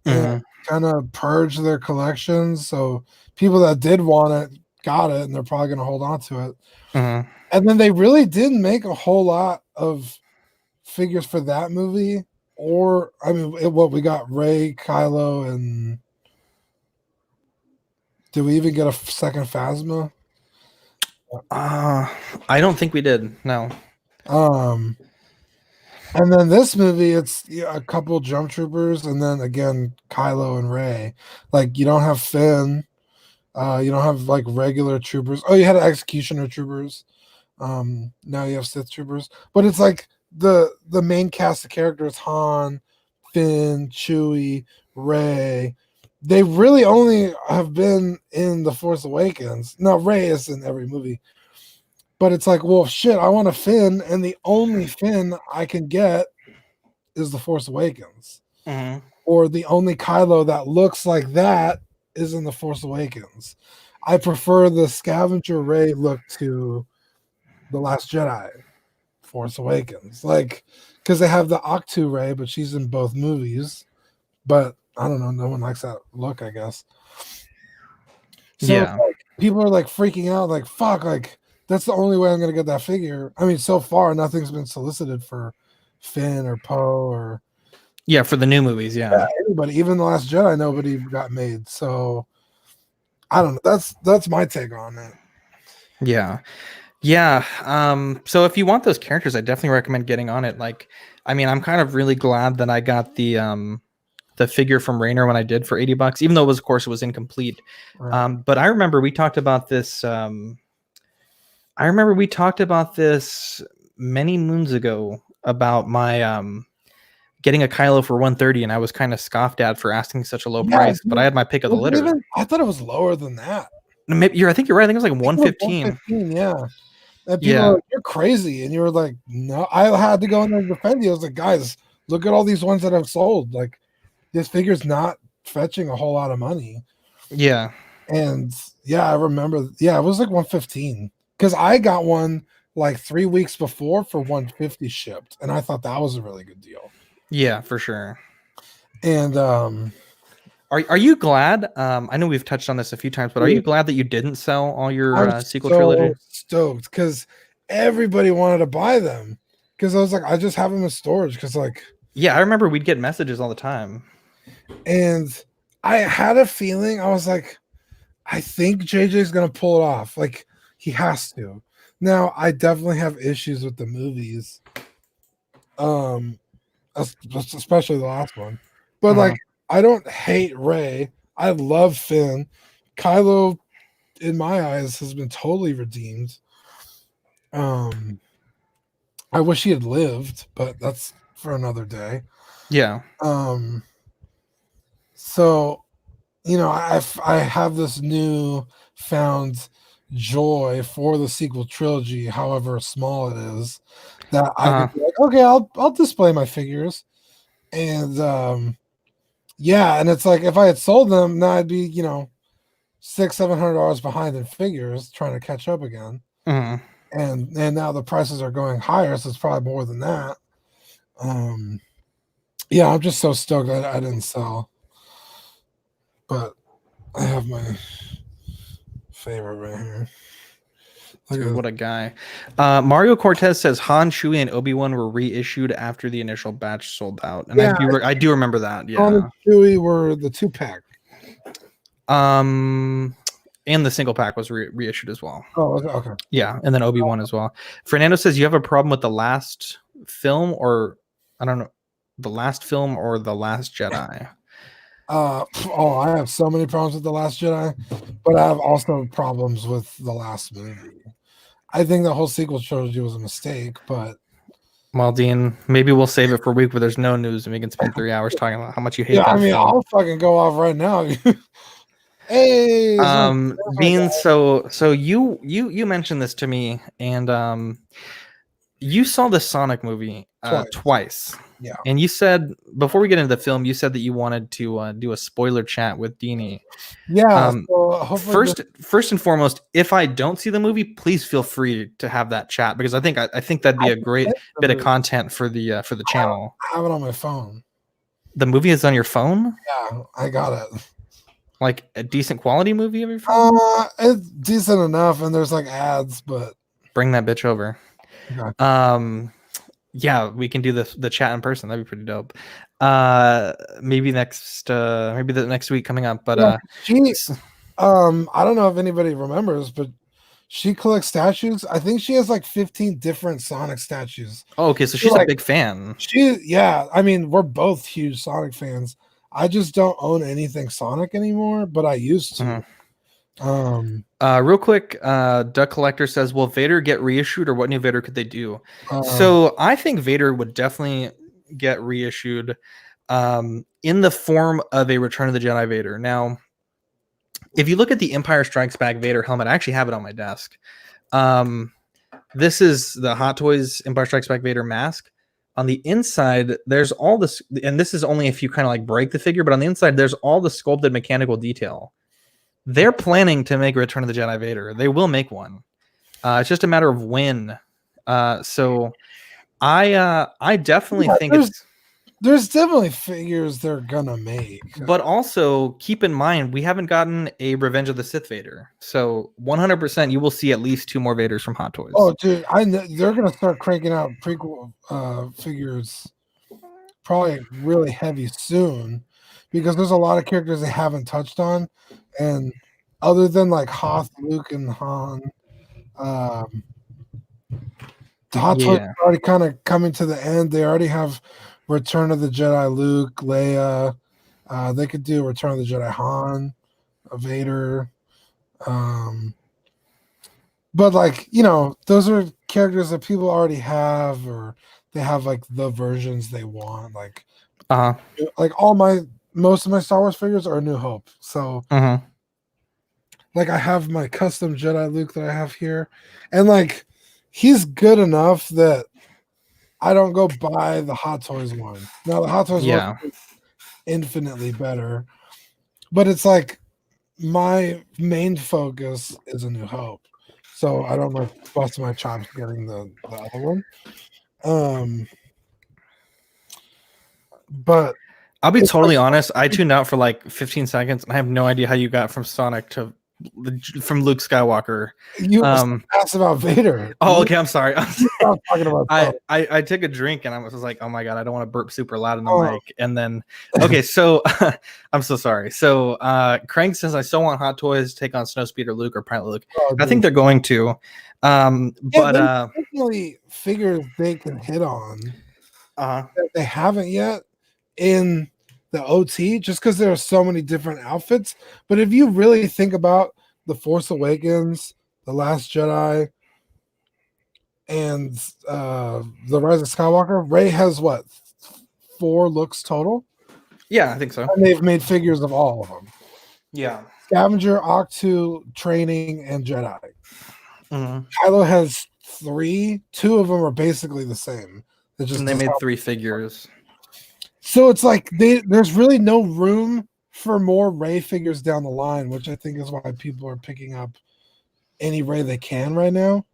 and kind of purged their collections. So people that did want it got it, and they're probably going to hold on to it. And then they really didn't make a whole lot of figures for that movie. Or I mean, what we got: Rey, Kylo, and did we even get a second Phasma? I don't think we did. No. And then this movie, it's a couple jump troopers, and then again Kylo and Rey. Like, you don't have Finn, you don't have like regular troopers. Oh, you had executioner troopers. Now you have Sith troopers, but it's like the main cast of characters: Han, Finn, Chewie, Rey, they really only have been in The Force Awakens. Now Rey is in every movie, but it's like, well, shit, I want a Finn, and the only Finn I can get is The Force Awakens, Mhm. or the only Kylo that looks like that is in The Force Awakens. I prefer the scavenger Rey look to The Last Jedi, Force Awakens, like because they have the Octu Rey, but she's in both movies. But I don't know, no one likes that look, I guess. So it's Yeah. like people are like freaking out, like fuck, like that's the only way I'm gonna get that figure. I mean, so far nothing's been solicited for Finn or Poe or Yeah, for the new movies, yeah. anybody. Even The Last Jedi, nobody got made. So I don't know. That's my take on it. Yeah. Yeah. So if you want those characters, I definitely recommend getting on it. Like, I mean, I'm kind of really glad that I got the figure from Rainer when I did for $80, even though it was, of course, it was incomplete. Right. But I remember we talked about this. I remember we talked about this many moons ago about my getting a Kylo for 130, and I was kind of scoffed at for asking such a low Yeah, price. But I dude. had my pick of the Was it litter. even? I thought it was lower than that. Maybe I think you're right. I think it was like I think it was 115. 115. Yeah. And people were Yeah, like, "You're crazy," and you were like, "No." I had to go in there and defend you. I was like, "Guys, look at all these ones that have sold. Like, this figure's not fetching a whole lot of money." yeah, And yeah, I remember. Yeah, it was like 115 because I got one like 3 weeks before for 150 shipped, and I thought that was a really good deal. yeah, for sure. And Are you glad? I know we've touched on this a few times, but are you dude, glad that you didn't sell all your I'm sequel so trilogy? stoked because everybody wanted to buy them because I was like, I just have them in storage because like, Yeah, I remember we'd get messages all the time. and I had a feeling I was like, I think JJ's gonna pull it off. Like he has to. Now I definitely have issues with the movies, um, especially the last one. But like, Mhm. I don't hate Ray. I love Finn. Kylo, in my eyes, has been totally redeemed. Um, I wish he had lived, but that's for another day. Yeah. Um, so I have this new found joy for the sequel trilogy, however small it is, that I Uh, could be like, okay, I'll display my figures, and yeah, and it's like if I had sold them, now I'd be $600-700 behind in figures, trying to catch up again, mhm. and now the prices are going higher, so it's probably more than that. Um, yeah, I'm just so stoked I didn't sell, but I have my favorite right here. Look Dude, at what a guy. Mario Cortez says Han, Chewie, and Obi-Wan were reissued after the initial batch sold out, and yeah, I do remember that. Han and Yeah. Chewie were the 2-pack. Um, and the single pack was reissued as well. Oh, okay. Yeah, and then Obi-Wan as well. Fernando says you have a problem with the last film, or I don't know, the last film or the Last Jedi. Oh, I have so many problems with The Last Jedi, but I have also problems with the last movie. I think the whole sequel trilogy was a mistake, but Well, Dean, maybe we'll save it for a week where there's no news and we can spend 3 hours talking about how much you hate yeah, I that mean, film. I'll fucking go off right now. Hey, there's my Dean, guy so you mentioned this to me, and you saw the Sonic movie twice. twice, Yeah, and you said before we get into the film, you said that you wanted to do a spoiler chat with Deanie. yeah. Um, So hopefully, first and foremost, if I don't see the movie, please feel free to have that chat because I think that'd I be a can great get the bit of movie. content for the channel. I have it on my phone. The movie is on your phone, Yeah, I got it. like a decent quality movie of your phone. It's decent enough, and there's like ads, but Bring that bitch over. okay. Yeah, we can do the chat in person. That'd be pretty dope. Maybe maybe the next week coming up. But Yeah, she I don't know if anybody remembers, but she collects statues. I think she has like 15 different Sonic statues. oh, okay, so She she's a like big fan. yeah, I mean, we're both huge Sonic fans. I just don't own anything Sonic anymore, but I used to. Mhm. Um Real quick, Duck Collector says, "Will Vader get reissued, or what new Vader could they do?" uh So I think Vader would definitely get reissued. in the form of a Return of the Jedi Vader. Now, if you look at the Empire Strikes Back Vader helmet, I actually have it on my desk. This is the Hot Toys Empire Strikes Back Vader mask. On the inside, there's all this, and this is only if you kind of like break the figure, but on the inside, there's all the sculpted mechanical detail. They're planning to make Return of the Jedi Vader. They will make one. It's just a matter of when. So I definitely think there's definitely figures they're gonna make. But also keep in mind we haven't gotten a Revenge of the Sith Vader, so 100% you will see at least 2 more Vaders from Hot Toys. Oh, dude, they're gonna start cranking out prequel figures, probably really heavy soon, because there's a lot of characters they haven't touched on, and other than like Hoth, Luke, and Han, the Hot Toys are already kind of coming to the end. They already have Return of the Jedi Luke, Leia. They could do Return of the Jedi Han, Vader. But like, those are characters that people already have, or they have like the versions they want. Like, like most of my Star Wars figures are New Hope. So, like, I have my custom Jedi Luke that I have here, and like, he's good enough that I don't go buy the Hot Toys one. Now the Hot Toys one is infinitely better, but it's like my main focus is A New Hope, so I don't like bust my chops getting the other one. But I'll be totally honest. I tuned out for like 15 seconds, and I have no idea how you got from Sonic to from Luke Skywalker. You asked about Vader. Oh, okay. I'm sorry. Talking about I took a drink and I was like, oh my god, I don't want to burp super loud in the mic. And then, okay, so I'm so sorry. So Crank says I still want Hot Toys to take on Snowspeeder Luke or Pilot Luke. I think they're going to. But definitely figures they can hit on that they haven't yet in the OT, just because there are so many different outfits. But if you really think about The Force Awakens, The Last Jedi, and The Rise of Skywalker, Rey has what, 4 looks total? Yeah, I think so. And they've made figures of all of them. Yeah. Scavenger, Octu, Training, and Jedi. Kylo has 3. 2 of them are basically the same. And they made 3 figures. So it's like there's really no room for more Rey figures down the line, which I think is why people are picking up any Rey they can right now,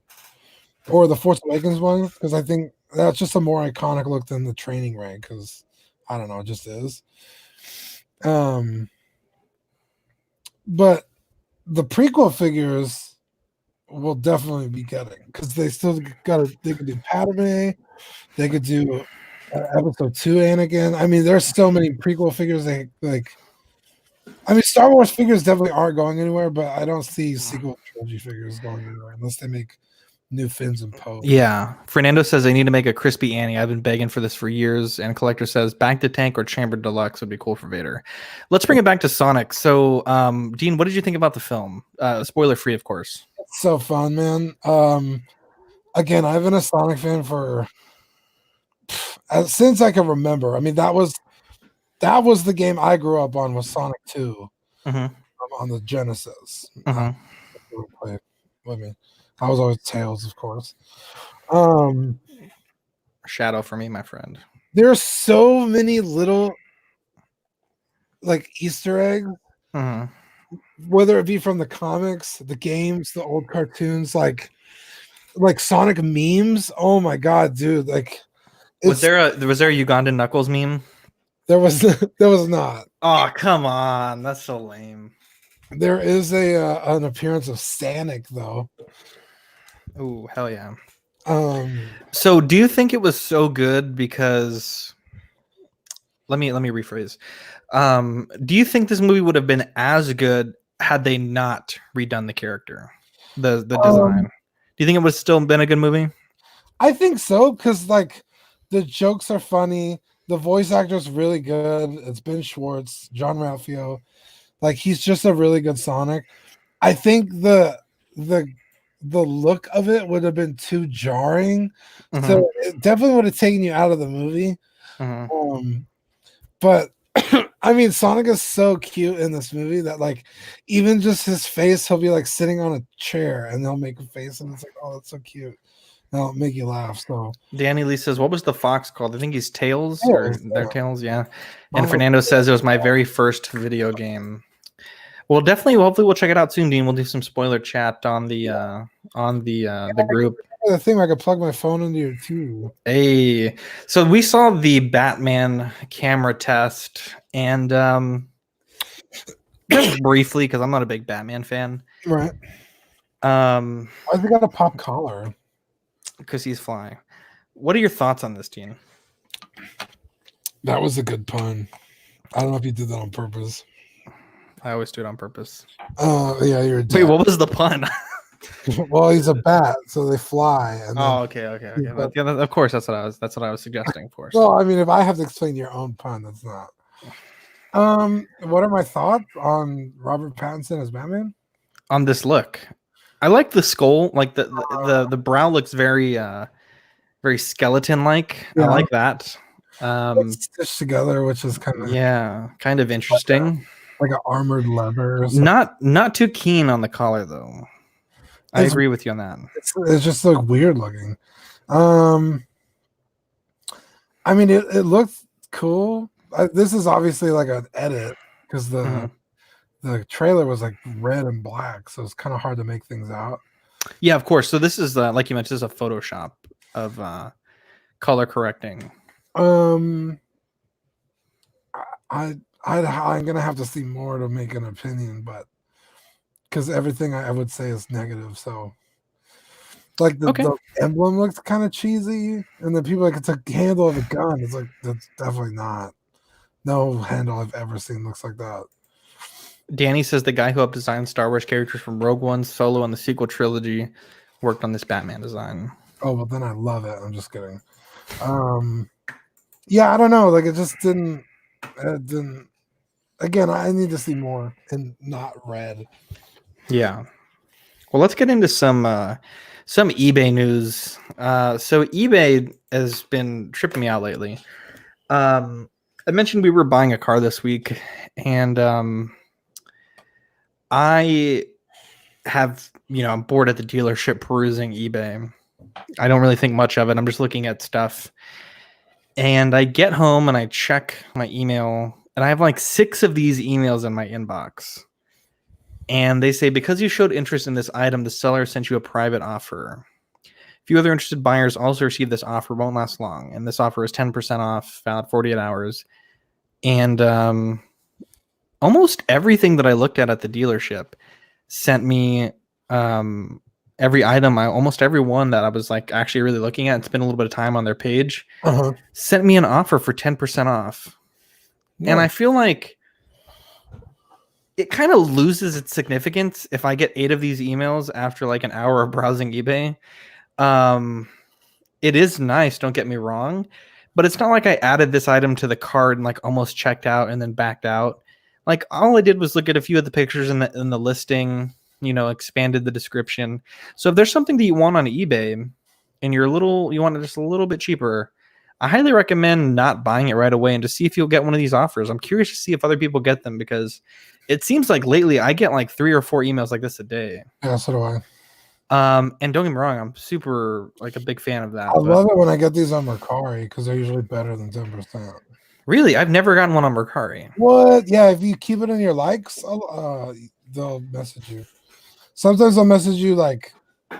or the Force Awakens one, because I think that's just a more iconic look than the Training Rey, because I don't know, it just is. But the prequel figures will definitely be getting, because they still they could do Padme, they could do Episode 2 Anakin. I mean, there's so many prequel figures they like. I mean, Star Wars figures definitely aren't going anywhere, but I don't see sequel trilogy figures going anywhere unless they make new Fins and Poe. Yeah. Fernando says they need to make a crispy Annie. I've been begging for this for years. And Collector says Back to Tank or Chambered Deluxe would be cool for Vader. Let's bring it back to Sonic. So, Dean, what did you think about the film? Spoiler free, of course. It's so fun, man. Again, I've been a Sonic fan for since I can remember. I mean, that was the game I grew up on, was Sonic 2 on the Genesis. I mean, I was always Tails, of course. Shadow for me, my friend. There's so many little like Easter eggs, whether it be from the comics, the games, the old cartoons, like Sonic memes. Oh my god, dude! Like, was there a Ugandan Knuckles meme? There was not. Oh, come on, that's so lame. There is an appearance of Sonic though. Oh, hell yeah. So do you think it was so good because let me rephrase. Do you think this movie would have been as good had they not redone the character, the design? Do you think it would have still been a good movie? I think so, because like the jokes are funny, the voice actor's really good. It's Ben Schwartz, John Ralphio. Like, he's just a really good Sonic. I think the look of it would have been too jarring, so it definitely would have taken you out of the movie. But I mean, Sonic is so cute in this movie that like even just his face, he'll be like sitting on a chair and they'll make a face and it's like, oh, that's so cute. They'll make you laugh. So Danny Lee says, "What was the fox called? I think he's Tails or Tails, their yeah. Tails, yeah." And Oh, Fernando says it was my very first video game. Well, definitely. Hopefully, we'll check it out soon, Dean. We'll do some spoiler chat on the group. the thing I could plug my phone into your TV. Hey, so we saw the Batman camera test, and just briefly, because I'm not a big Batman fan. Right. Why's he got a pop collar? Because he's flying. What are your thoughts on this, Dean? That was a good pun. I don't know if you did that on purpose. I always do it on purpose. Oh, yeah, you're a Wait, what was the pun? Well, he's a bat, so they fly. And okay. But, yeah, of course, that's what I was suggesting. Of course. Well, I mean, if I have to explain your own pun, that's not. What are my thoughts on Robert Pattinson as Batman? On this look, I like the skull. Like the brow looks very very skeleton like. Yeah. I like that. It's stitched together, which is kind of interesting. Like an armored leather. Not too keen on the collar though. I agree with you on that. It's just like weird looking. I mean, it looks cool. This is obviously like an edit because the trailer was like red and black, so it's kind of hard to make things out. Yeah, of course. So this is like you mentioned, this is a Photoshop of color correcting. I'm gonna have to see more to make an opinion, but because everything I would say is negative. So like the emblem looks kind of cheesy, and then people like it's a handle of a gun. It's like that's definitely not. No handle I've ever seen looks like that. Danny says the guy who helped design Star Wars characters from Rogue One, Solo, and the sequel trilogy worked on this Batman design. Oh, well, then I love it. I'm just kidding. Yeah, I don't know. Like it just didn't. It didn't. Again, I need to see more and not red. Yeah. Well, let's get into some eBay news. So eBay has been tripping me out lately. I mentioned we were buying a car this week, and I have, I'm bored at the dealership perusing eBay. I don't really think much of it. I'm just looking at stuff. And I get home and I check my email, and I have like 6 of these emails in my inbox. And they say, because you showed interest in this item, the seller sent you a private offer. A few other interested buyers also received this offer, won't last long. And this offer is 10% off, valid 48 hours. And almost everything that I looked at the dealership sent me every item, almost every one that I was like actually really looking at and spent a little bit of time on their page, sent me an offer for 10% off. Yeah. And I feel like it kind of loses its significance if I get 8 of these emails after like an hour of browsing eBay. It is nice, don't get me wrong, but it's not like I added this item to the cart and like almost checked out and then backed out. Like all I did was look at a few of the pictures in the listing, expanded the description. So if there's something that you want on eBay and you want it just a little bit cheaper, I highly recommend not buying it right away and to see if you'll get one of these offers. I'm curious to see if other people get them, because it seems like lately I get like 3 or 4 emails like this a day. Yeah, so do I. And don't get me wrong, I'm super like a big fan of that. I love it when I get these on Mercari because they're usually better than 10%. Really? I've never gotten one on Mercari. What? Yeah, if you keep it in your likes, they'll message you. Sometimes they'll message you like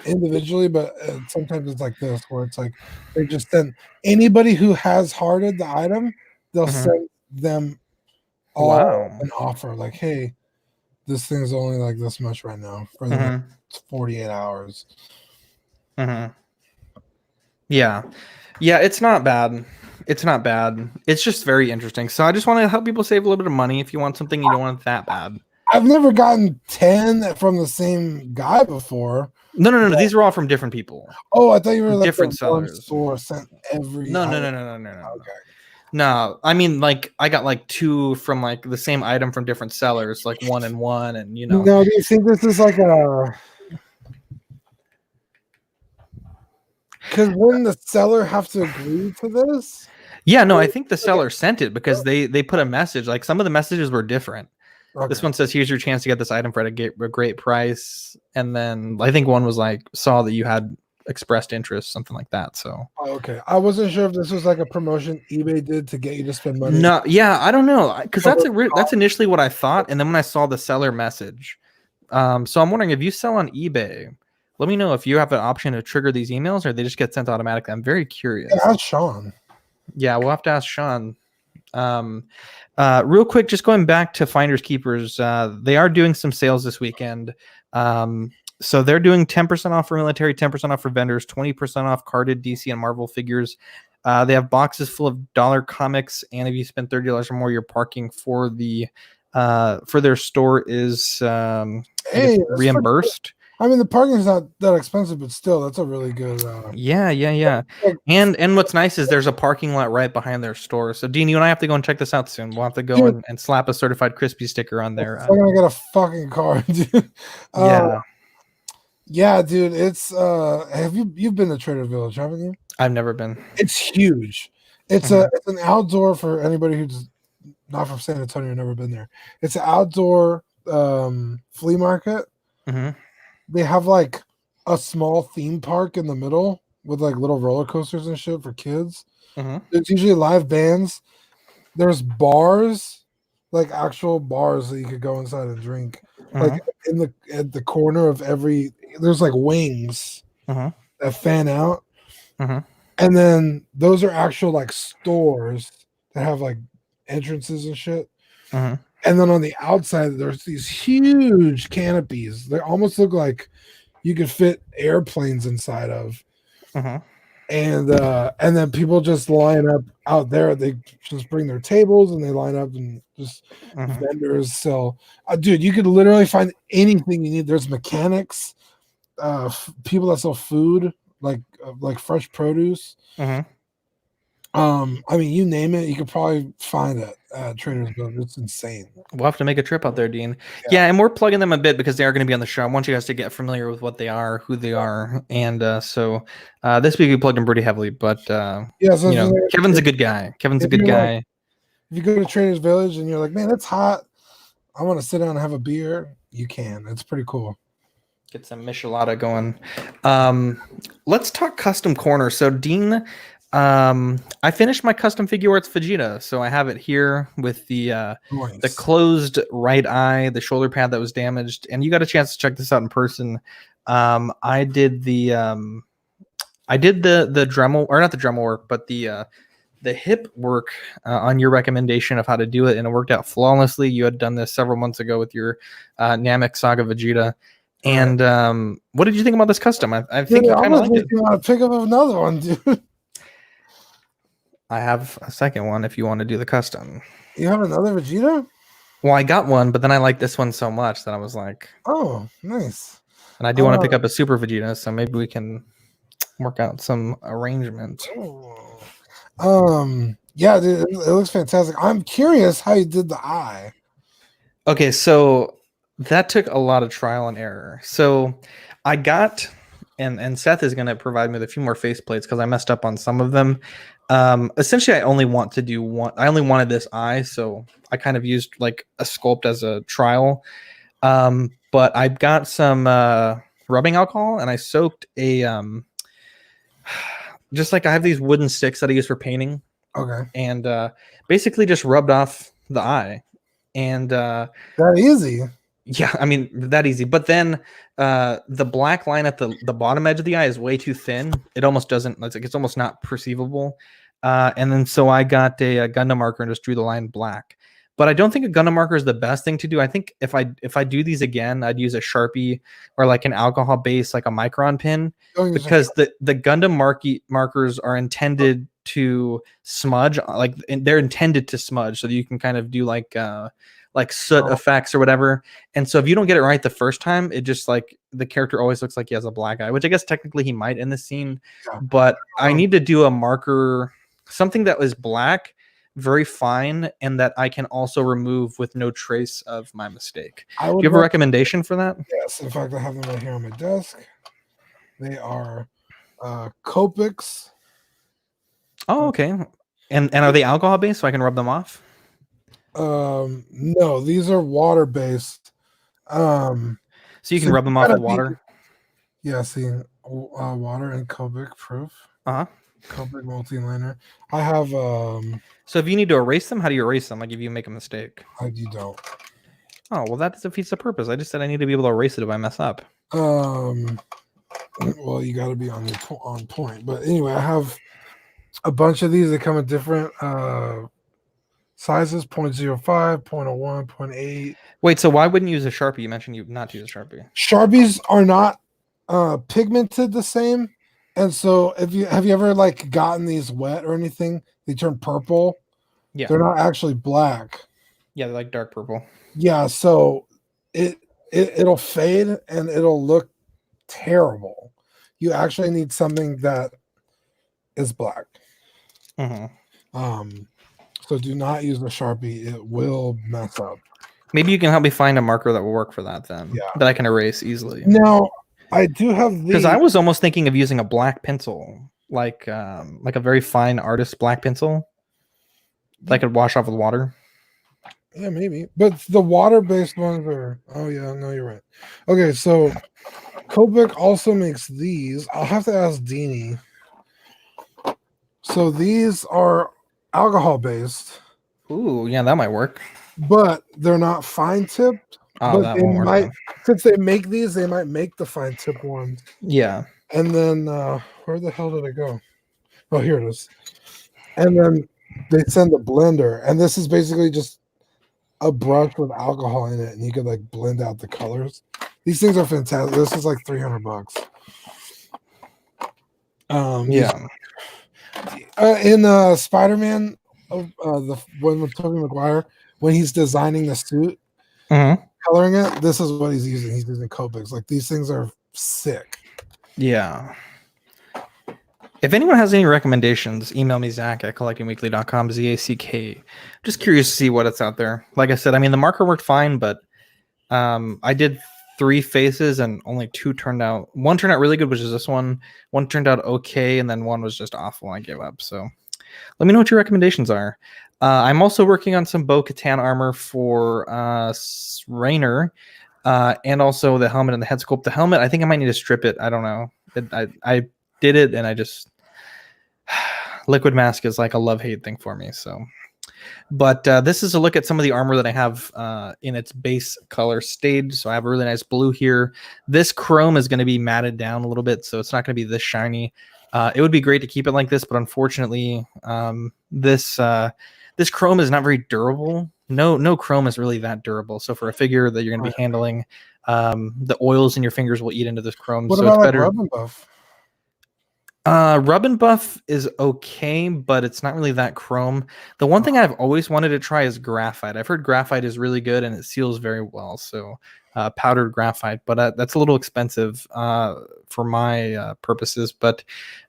individually, but sometimes it's like this, where it's like they just send anybody who has hearted the item, they'll send them all an offer. Like, hey, this thing's only like this much right now for the next 48 hours. Yeah, it's not bad. It's just very interesting. So I just want to help people save a little bit of money. If you want something you don't want it that bad. I've never gotten 10 from the same guy before. No. These are all from different people. Oh, I thought you were like different sellers. Store sent every. No. Okay. No, I mean like I got like 2 from like the same item from different sellers, like 1 and 1, and Now, do you think this is like a? Because wouldn't the seller have to agree to this? Yeah, no, I think the seller sent it because they put a message. Like some of the messages were different. This Okay. one says, "Here's your chance to get this item for a great price," and then I think one was like, "Saw that you had expressed interest," something like that. So Oh, okay. I wasn't sure if this was like a promotion eBay did to get you to spend money. no, yeah, I don't know because Cover that's initially what I thought, and then when I saw the seller message, so I'm wondering if you sell on eBay. Let me know if you have an option to trigger these emails or they just get sent automatically. I'm very Yeah, curious. ask Sean. Yeah, we'll have to ask Sean. Um, real quick, just going back to Finders Keepers, they are doing some sales this weekend. So they're doing 10% off for military, 10% off for vendors, 20% off carded DC and Marvel figures. They have boxes full of dollar comics, and if you spend $30 or more, your parking for their store is I guess Hey, that's pretty good. reimbursed. I mean, the parking's not that expensive, but still, that's a really good. Yeah. Like, And what's nice is there's a parking lot right behind their store. So Dean, you and I have to go and check this out soon. We'll have to go dude, and slap a certified crispy sticker on there. I'm gonna get a fucking car, dude. Yeah, Yeah, dude. It's have you've been to Trader Village, haven't you? I've never been. It's huge. Mhm, It's an outdoor for anybody who's not from San Antonio, never been there. It's an outdoor flea market. mhm, They have like a small theme park in the middle with like little roller coasters and shit for kids. mhm, It's usually live bands. There's bars, like actual bars that you could go inside and drink. Like mhm, in the at the corner of every there's like wings mhm, that fan out. mhm, And then those are actual like stores that have like entrances and shit. mhm, And then on the outside, there's these huge canopies. They almost look like you could fit airplanes inside of. mhm, And then people just line up out there. They just bring their tables and they line up and just mhm, vendors sell. Dude, you could literally find anything you need. There's mechanics, people that sell food, like fresh produce. mhm. I mean, you name it, you could probably find it at Trader's Village. It's insane. We'll have to make a trip out there, Dean. Yeah. Yeah, and we're plugging them a bit because they are going to be on the show. I want you guys to get familiar with what they are, who they are, and so this week we plugged them pretty heavily. But Yeah, so Kevin's a good guy. Kevin's a if good you're like, guy. if you go to Trader's Village and you're like, man, it's hot, I want to sit down and have a beer, you can. It's pretty cool. Get some Michelada going. Let's talk custom corner. So Dean, I finished my custom Figuarts Vegeta, so I have it here with the Nice. closed right eye, the shoulder pad that was damaged, and you got a chance to check this out in person. I did the Dremel, or not the Dremel work, but the hip work on your recommendation of how to do it, and it worked out flawlessly. You had done this several months ago with your Namek Saga Vegeta. And what did you think about this custom? I think you kind of liked it. You want to pick up another one, dude? I have a second one if you want to do the custom. You have another Vegeta? Well, I got one, but then I like this one so much that I was like, Oh, nice. and I do want to pick up a Super Vegeta, so maybe we can work out some arrangement. Yeah, dude, it looks fantastic. I'm curious how you did the eye. Okay, so that took a lot of trial and error. So I got, and Seth is going to provide me with a few more faceplates because I messed up on some of them. Essentially, I only want to do one. I only wanted this eye, so I kind of used like a sculpt as a trial. But I got some rubbing alcohol and I soaked a just like I have these wooden sticks that I use for painting. Okay. And basically just rubbed off the eye. And that easy. Yeah, I mean that easy. But then the black line at the bottom edge of the eye is way too thin. It almost doesn't. It's almost not perceivable. And then so I got a Gundam marker and just drew the line black. But I don't think a Gundam marker is the best thing to do. I think if I do these again, I'd use a Sharpie or like an alcohol base, like a micron pen, because the Gundam markers are intended to smudge. Like they're intended to smudge, so that you can kind of do like soot effects or whatever. And so if you don't get it right the first time, it just like the character always looks like he has a black eye, which I guess technically he might in this scene. Yeah. But I need to do a marker, something that was black, very fine, and that I can also remove with no trace of my mistake. Do you have a recommendation for that? Yes, in fact, I have them right here on my desk. They are Copics. Oh, okay. And are they alcohol based so I can rub them off? No, these are water based. So you can So you rub them off gotta with be, water. yeah, see, water and Copic proof, Uh huh. Copic multi-liner. I have So if you need to erase them, how do you erase them? Like if you make a mistake. you don't. Oh well, that defeats the purpose. I just said I need to be able to erase it if I mess up. Um, well, you got to be on point. But anyway, I have a bunch of these. They come in different sizes: 0.05, 0.01, 0.8. Wait, so why wouldn't you use a Sharpie? You mentioned you not to use a Sharpie. Sharpies are not pigmented the same, and so if you have you ever like gotten these wet or anything, they turn purple. Yeah. They're not actually black. Yeah, they're like dark purple. Yeah, so it'll fade and it'll look terrible. You actually need something that is black. Mm-hmm. So do not use a Sharpie. It will mess up. Maybe you can help me find a marker that will work for that then. Yeah. That I can erase easily. Now, I do have these. Because I was almost thinking of using a black pencil, like a very fine artist black pencil that I could wash off with water. Yeah, maybe. But the water-based ones are. Oh yeah, no, you're right. Okay, so Copic also makes these. I'll have to ask Deanie. So these are alcohol-based, Ooh, yeah, that might work. but they're not fine-tipped. Oh, But that they won't work. might, Then. since they make these, they might make the fine-tip ones. Yeah. And then where the hell did it go? Oh, here it is. And then they send a blender, and this is basically just a brush with alcohol in it, and you could like blend out the colors. These things are fantastic. This is like $300. Yeah. In Spider-Man, the one with Tobey Maguire, when he's designing the suit, coloring it, this is what he's using. He's using Copics. Like these things are sick. Yeah. If anyone has any recommendations, email me, Zach at collectingweekly.com, ZACK. Just curious to see what it's out there. Like I said, I mean, the marker worked fine, but I did 3 faces and only 2 turned out. One turned out really good, which is this one. One turned out okay, and then one was just awful. I gave up. So let me know what your recommendations are. I'm also working on some Bo-Katan armor for Rainer, and also the helmet and the head sculpt. The helmet, I think I might need to strip it. I don't know. I did it, and I just liquid mask is like a love-hate thing for me. So, but this is a look at some of the armor that I have in its base color stage. So I have a really nice blue here. This chrome is going to be matted down a little bit, so it's not going to be this shiny. It would be great to keep it like this, but unfortunately, this chrome is not very durable. No chrome is really that durable. So for a figure that you're going to be handling, the oils in your fingers will eat into this chrome. What so about it's better. Rub and Buff? Rub and Buff is okay, but it's not really that chrome. The one thing I've always wanted to try is graphite. I've heard graphite is really good and it seals very well. So powdered graphite, but that's a little expensive for my purposes. But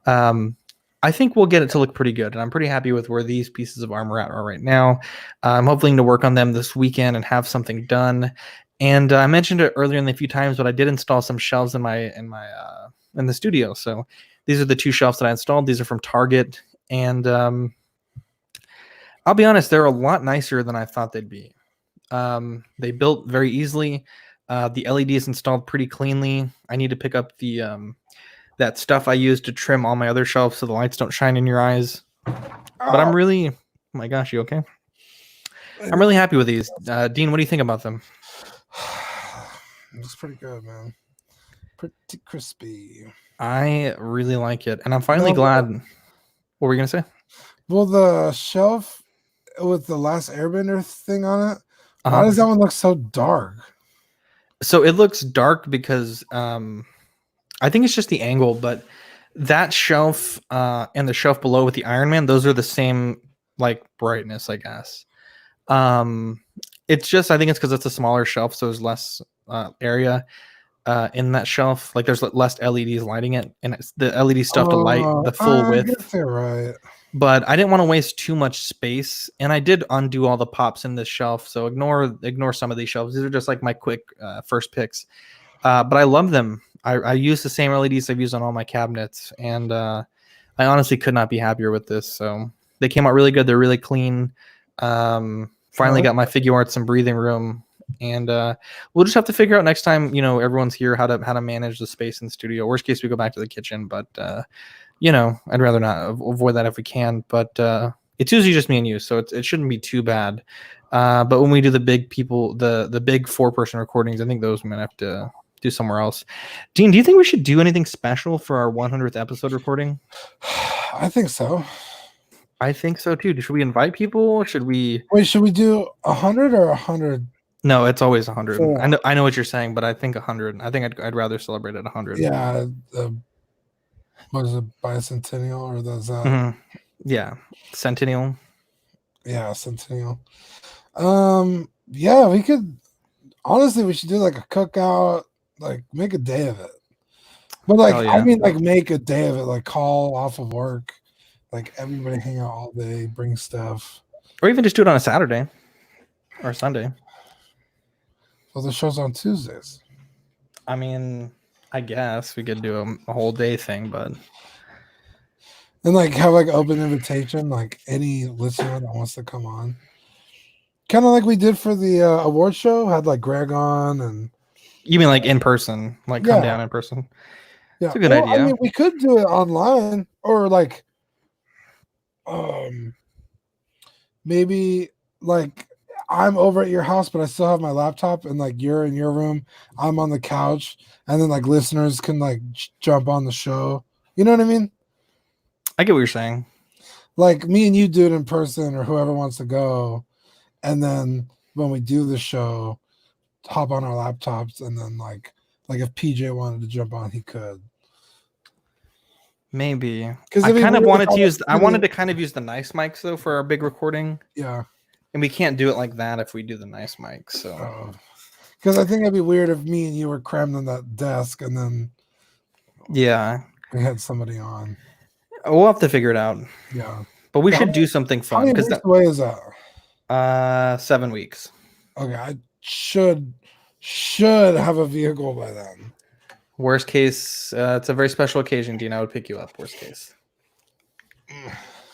I think we'll get it to look pretty good, and I'm pretty happy with where these pieces of armor are right now. I'm hoping to work on them this weekend and have something done. And I mentioned it earlier in a few times, but I did install some shelves in the studio. So these are the 2 shelves that I installed. These are from Target, and I'll be honest, they're a lot nicer than I thought they'd be. They built very easily. The LEDs installed pretty cleanly. I need to pick up the that stuff I use to trim all my other shelves so the lights don't shine in your eyes. But I'm really, oh my gosh, you okay? I'm really happy with these. Dean, what do you think about them? It's pretty good, man. Pretty crispy. I really like it, and I'm finally glad. What were you gonna say? Well, the shelf with the Last Airbender thing on it. Why does that one look so dark? So it looks dark because I think it's just the angle, but that shelf and the shelf below with the Iron Man, those are the same like brightness, I guess. It's just I think it's because it's a smaller shelf, so there's less area in that shelf. Like there's less LEDs lighting it, and it's the LED stuff to light the full width. I guess you're right. But I didn't want to waste too much space, and I did undo all the pops in this shelf. So ignore some of these shelves. These are just like my quick first picks. But I love them. I use the same LEDs I've used on all my cabinets, and I honestly could not be happier with this. So They came out really good. They're really clean. Finally got my Figuarts some breathing room, and we'll just have to figure out next time. Everyone's here how to manage the space in the studio. Worst case, we go back to the kitchen, but I'd rather not avoid that if we can. But it's usually just me and you, so it shouldn't be too bad. But when we do the big the big 4-person recordings, I think those we might have to do somewhere else. Dean, do you think we should do anything special for our 100th episode recording? I think so. I think so too. Should we invite people? Should we do 100 or 100? No, it's always 100. I know what you're saying, but I think 100. I think I'd rather celebrate at 100. Yeah. What is it, bicentennial, or does that? Mm-hmm. Yeah, centennial. Yeah, centennial. Yeah, we could. Honestly, we should do like a cookout, like make a day of it. But I mean, like make a day of it, like call off of work, like everybody hang out all day, bring stuff, or even just do it on a Saturday or Sunday. Well, the show's on Tuesdays. I mean, I guess we could do a whole day thing, but and have open invitation, like any listener that wants to come on. Kind of like we did for the award show, had Greg on, and you mean in person, come down in person? Yeah, it's a good idea. I mean, we could do it online, or maybe I'm over at your house, but I still have my laptop, and you're in your room, I'm on the couch, and then listeners can jump on the show. You know what I mean? I get what you're saying. Me and you do it in person, or whoever wants to go. And then when we do the show, hop on our laptops, and then if PJ wanted to jump on, he could. Maybe because I kind of wanted to use. I wanted to kind of use the nice mics though for our big recording. Yeah, and we can't do it like that if we do the nice mics. So because I think it'd be weird if me and you were crammed on that desk, and then we had somebody on. We'll have to figure it out. Yeah, but we should do something fun. Because the way is that. 7 weeks. Okay, I should have a vehicle by then. Worst case, it's a very special occasion, Dean. I would pick you up. Worst case,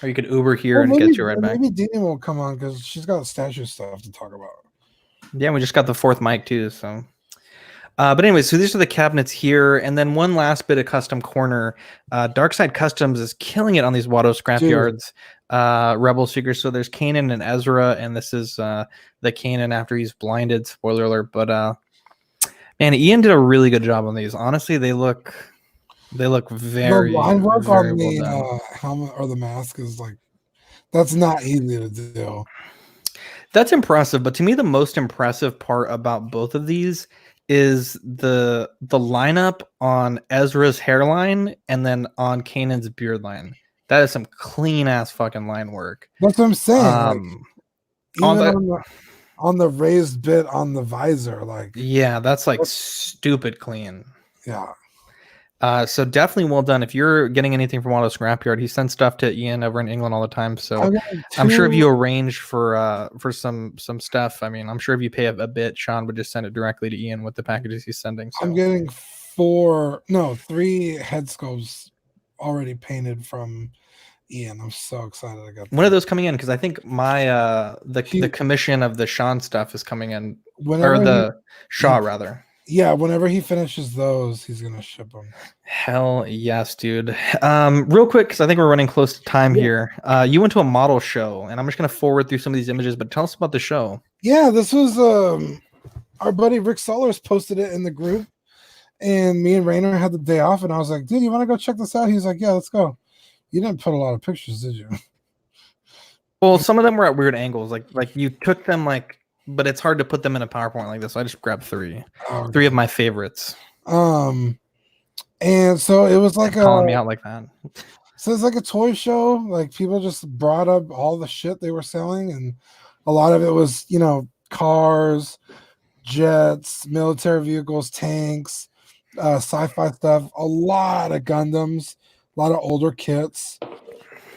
or you could Uber here and get you right back. Maybe Dean won't come on because she's got statue stuff to talk about. Yeah, we just got the 4th mic too. So, but anyway, so these are the cabinets here, and then one last bit of custom corner. Darkside Customs is killing it on these Watto scrapyards. Rebels figures. So there's Kanan and Ezra, and this is the Kanan after he's blinded. Spoiler alert. But man, Ian did a really good job on these. Honestly, they look very. The line work on the helmet or the mask is that's not easy to do. That's impressive, but to me, the most impressive part about both of these is the lineup on Ezra's hairline and then on Kanan's beard line. That is some clean ass fucking line work. That's what I'm saying. On the raised bit on the visor, that's stupid clean. Yeah. So definitely well done. If you're getting anything from Watto Scrapyard, he sends stuff to Ian over in England all the time. So I'm sure if you arrange for some stuff, I mean, I'm sure if you pay a bit, Sean would just send it directly to Ian with the packages he's sending. So. I'm getting 3 head sculpts already painted from Ian. I'm so excited I got that. When are those coming in? Because I think my the commission of the Sean stuff is coming in, Shaw rather. Yeah, whenever he finishes those, he's gonna ship them. Hell yes, dude. Real quick, because I think we're running close to time here. You went to a model show, and I'm just gonna forward through some of these images, but tell us about the show. Yeah, this was our buddy Rick Sollers posted it in the group, and me and Rainer had the day off, and I was like, dude, you want to go check this out? He's like, yeah, let's go. You didn't put a lot of pictures, did you? Well, some of them were at weird angles. Like you took them but it's hard to put them in a PowerPoint like this. So I just grabbed 3. Okay. 3 of my favorites. And so it was calling me out like that. So it's a toy show. People just brought up all the shit they were selling, and a lot of it was, cars, jets, military vehicles, tanks, sci-fi stuff, a lot of Gundams, a lot of older kits.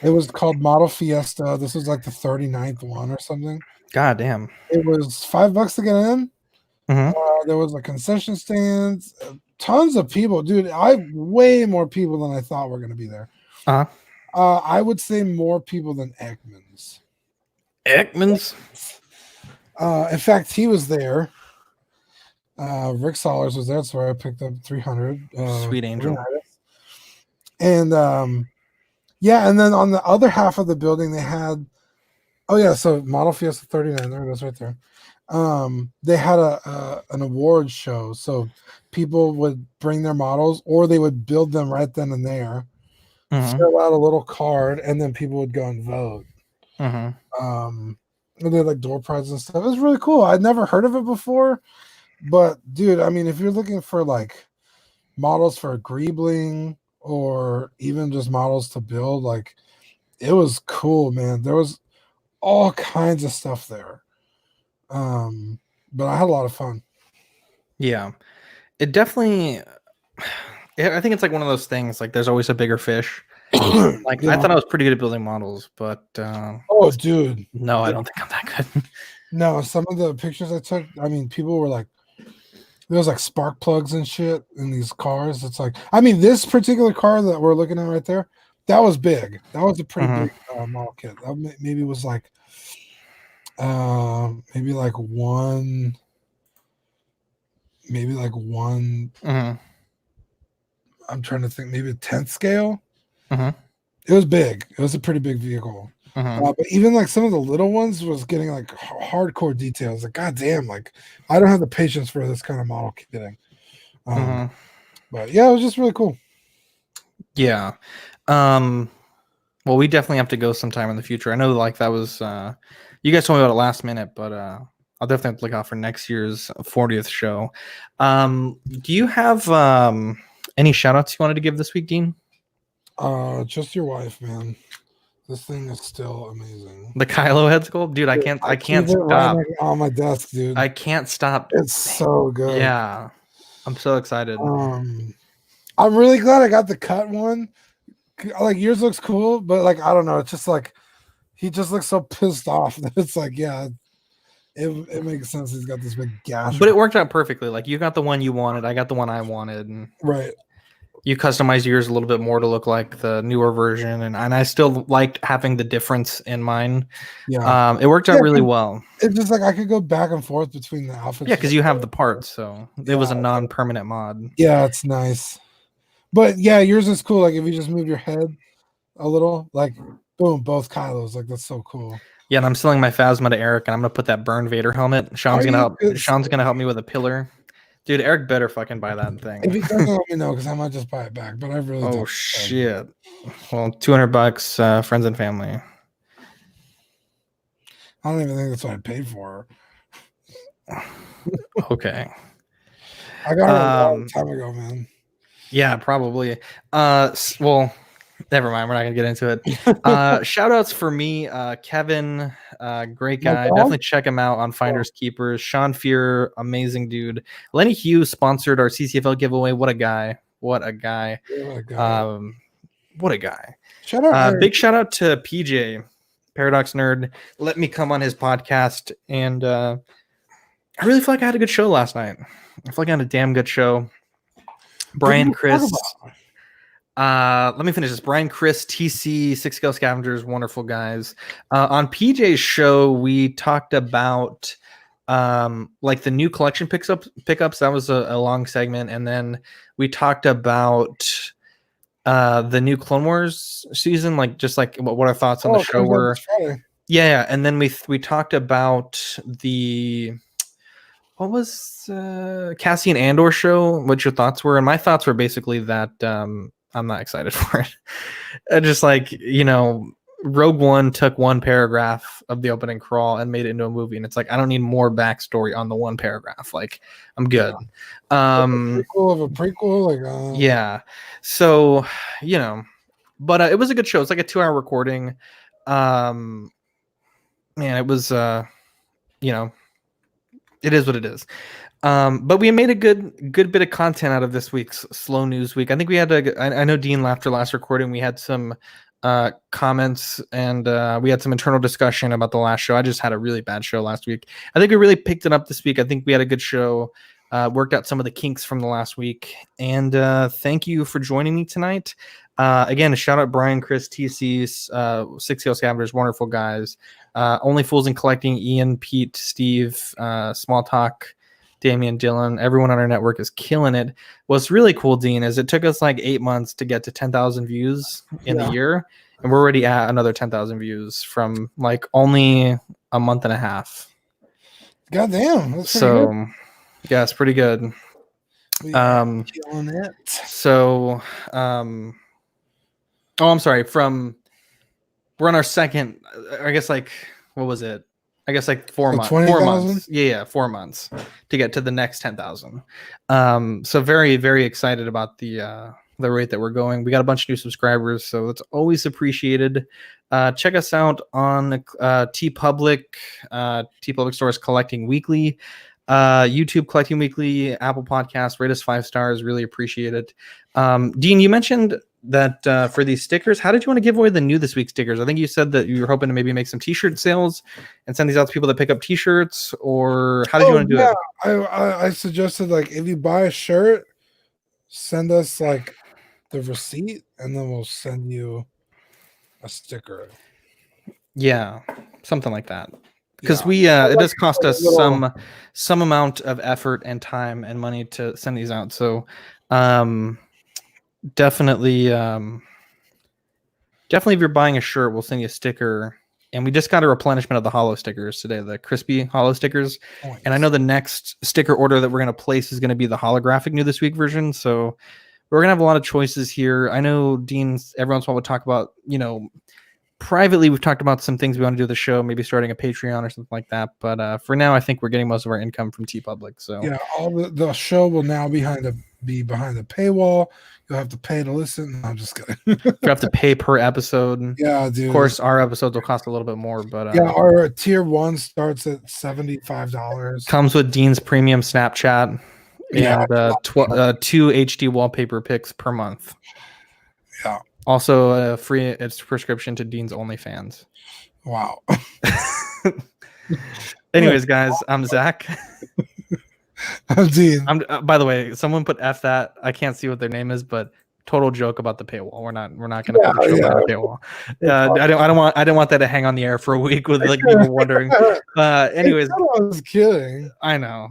It was called Model Fiesta. This was the 39th one or something. God damn. It was $5 to get in. Mm-hmm. There was a concession stand, tons of people. Dude, way more people than I thought were going to be there. Uh-huh. I would say more people than Ekman's. Ekman's. In fact, he was there. Rick Solers was there. That's where I picked up 300. Sweet angel. And yeah, and then on the other half of the building, they had, oh yeah, so Model Fiesta 39, there it is right there. They had an award show, so people would bring their models, or they would build them right then and there, fill out a little card, and then people would go and vote. And they had like door prizes and stuff. It was really cool. I'd never heard of it before, but dude, I mean, if you're looking for like models for a Griebling or even just models to build, like, it was cool, man. There was all kinds of stuff there. But I had a lot of fun. Yeah, it definitely. I think it's like one of those things. Like, there's always a bigger fish. Like, Yeah. I thought I was pretty good at building models, but Oh, dude, no, I don't think I'm that good. no. Some of the pictures I took, I mean, people were like, there was like spark plugs and shit in these cars. It's like, I mean, this particular car that we're looking at right there, that was big. That was a pretty big model kit. That maybe was like, maybe like one. I'm trying to think, maybe a 10th scale. It was big. It was a pretty big vehicle. But even like some of the little ones was getting like hardcore details. Like, god damn, like, I don't have the patience for this kind of model kitting. But yeah, it was just really cool. Yeah. Well, we definitely have to go sometime in the future. I know, like, that was you guys told me about it last minute, but I'll definitely have to look out for next year's 40th show. Do you have any shout outs you wanted to give this week, Dean? Just your wife, man. This thing is still amazing. The Kylo head skull, dude. I can't stop. Right on my desk, dude. I can't stop. It's so good. Yeah, I'm so excited. I'm really glad I got the cut one. Like, yours looks cool, but like, I don't know. It's just like he just looks so pissed off that it's like, yeah, it makes sense. He's got this big gash, but it worked out perfectly. Like, you got the one you wanted, I got the one I wanted, and right. You customized yours a little bit more to look like the newer version, and I still liked having the difference in mine. Yeah, it worked out really well. It's just like I could go back and forth between the outfits. Yeah, because you have the parts, so it was a non-permanent mod. Yeah, it's nice. But yeah, yours is cool. Like, if you just move your head a little, like, boom, both Kylos. Like, that's so cool. Yeah, and I'm selling my Phasma to Eric, and I'm gonna put that Burn Vader helmet. Sean's gonna help me with a pillar. Dude, Eric better fucking buy that thing. If he doesn't, let me know, because I might just buy it back. But I really don't. Oh shit! Well, $200, friends and family. I don't even think that's what I paid for her. Okay. I got her a long time ago, man. Yeah, probably. Well, never mind. We're not gonna get into it. Shout outs for me, Kevin, great guy. Definitely check him out on Finders Keepers. Sean Fear, amazing dude. Lenny Hughes sponsored our CCFL giveaway. What a guy! What a guy! What a guy! Shout out, big shout out to PJ, Paradox Nerd. Let me come on his podcast, and I really feel like I had a good show last night. I feel like I had a damn good show. Brian, Chris. Let me finish this. Brian, Chris, TC, Six Scale Scavengers, wonderful guys. On PJ's show, we talked about like the new collection pickups. That was a long segment, and then we talked about the new Clone Wars season, like just like what our thoughts on the show were. Yeah, and then we talked about the what was Cassian Andor show, what your thoughts were, and my thoughts were basically that I'm not excited for it. Just like, Rogue One took one paragraph of the opening crawl and made it into a movie, and it's like, I don't need more backstory on the one paragraph. Like, I'm good. Yeah. Prequel of a prequel, like yeah. So, but it was a good show. It's like a 2-hour recording. Man, it was it is what it is. But we made a good bit of content out of this week's Slow News Week. I think we had I know Dean laughed our last recording. We had some comments, and we had some internal discussion about the last show. I just had a really bad show last week. I think we really picked it up this week. I think we had a good show. Worked out some of the kinks from the last week. And thank you for joining me tonight. Again, shout out Brian, Chris, TC, Six Heel Scavengers, wonderful guys. Only Fools in Collecting, Ian, Pete, Steve, Small Talk, Damian, Dylan, everyone on our network is killing it. What's really cool, Dean, is it took us like 8 months to get to 10,000 views in the year, and we're already at another 10,000 views from like only a month and a half. God damn, that's pretty So, good. yeah, it's pretty good. Killing it. So, oh, I'm sorry. We're on our second. I guess like what was it? I guess like 4 months. 4 months. Yeah, 4 months to get to the next 10,000. So very very excited about the rate that we're going. We got a bunch of new subscribers, so it's always appreciated. Check us out on TeePublic. TeePublic Store is collecting weekly. YouTube collecting weekly. Apple Podcasts, rate us 5 stars. Really appreciate it. Dean, you mentioned that for these stickers, how did you want to give away the new this week stickers? I think you said that you were hoping to maybe make some t-shirt sales and send these out to people that pick up t-shirts, or how did you want to do it? I suggested like if you buy a shirt, send us like the receipt and then we'll send you a sticker. Yeah, something like that. Because it does cost us some amount of effort and time and money to send these out. So definitely if you're buying a shirt, we'll send you a sticker. And we just got a replenishment of the hollow stickers today, the crispy hollow stickers. Nice. And I know the next sticker order that we're going to place is going to be the holographic new this week version. So we're going to have a lot of choices here. I know Dean, every once in a while would talk about, privately, we've talked about some things we want to do the show, maybe starting a Patreon or something like that. But for now, I think we're getting most of our income from TeePublic. So yeah, all the show will now be behind the paywall. You'll have to pay to listen. No, I'm just kidding. You have to pay per episode. Yeah, dude. Of course, our episodes will cost a little bit more, but yeah, our tier 1 starts at $75. Comes with Dean's premium Snapchat and 2 HD wallpaper picks per month. Yeah. Also, free prescription to Dean's OnlyFans. Wow. Anyways, guys, I'm Zach. I'm Dean. By the way, someone put F that. I can't see what their name is, but total joke about the paywall. We're not going to put a show on the paywall. I didn't want that to hang on the air for a week with like people wondering. Anyways, I was kidding. I know.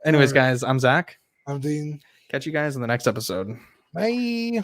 Anyways, guys, I'm Zach. I'm Dean. Catch you guys in the next episode. Bye.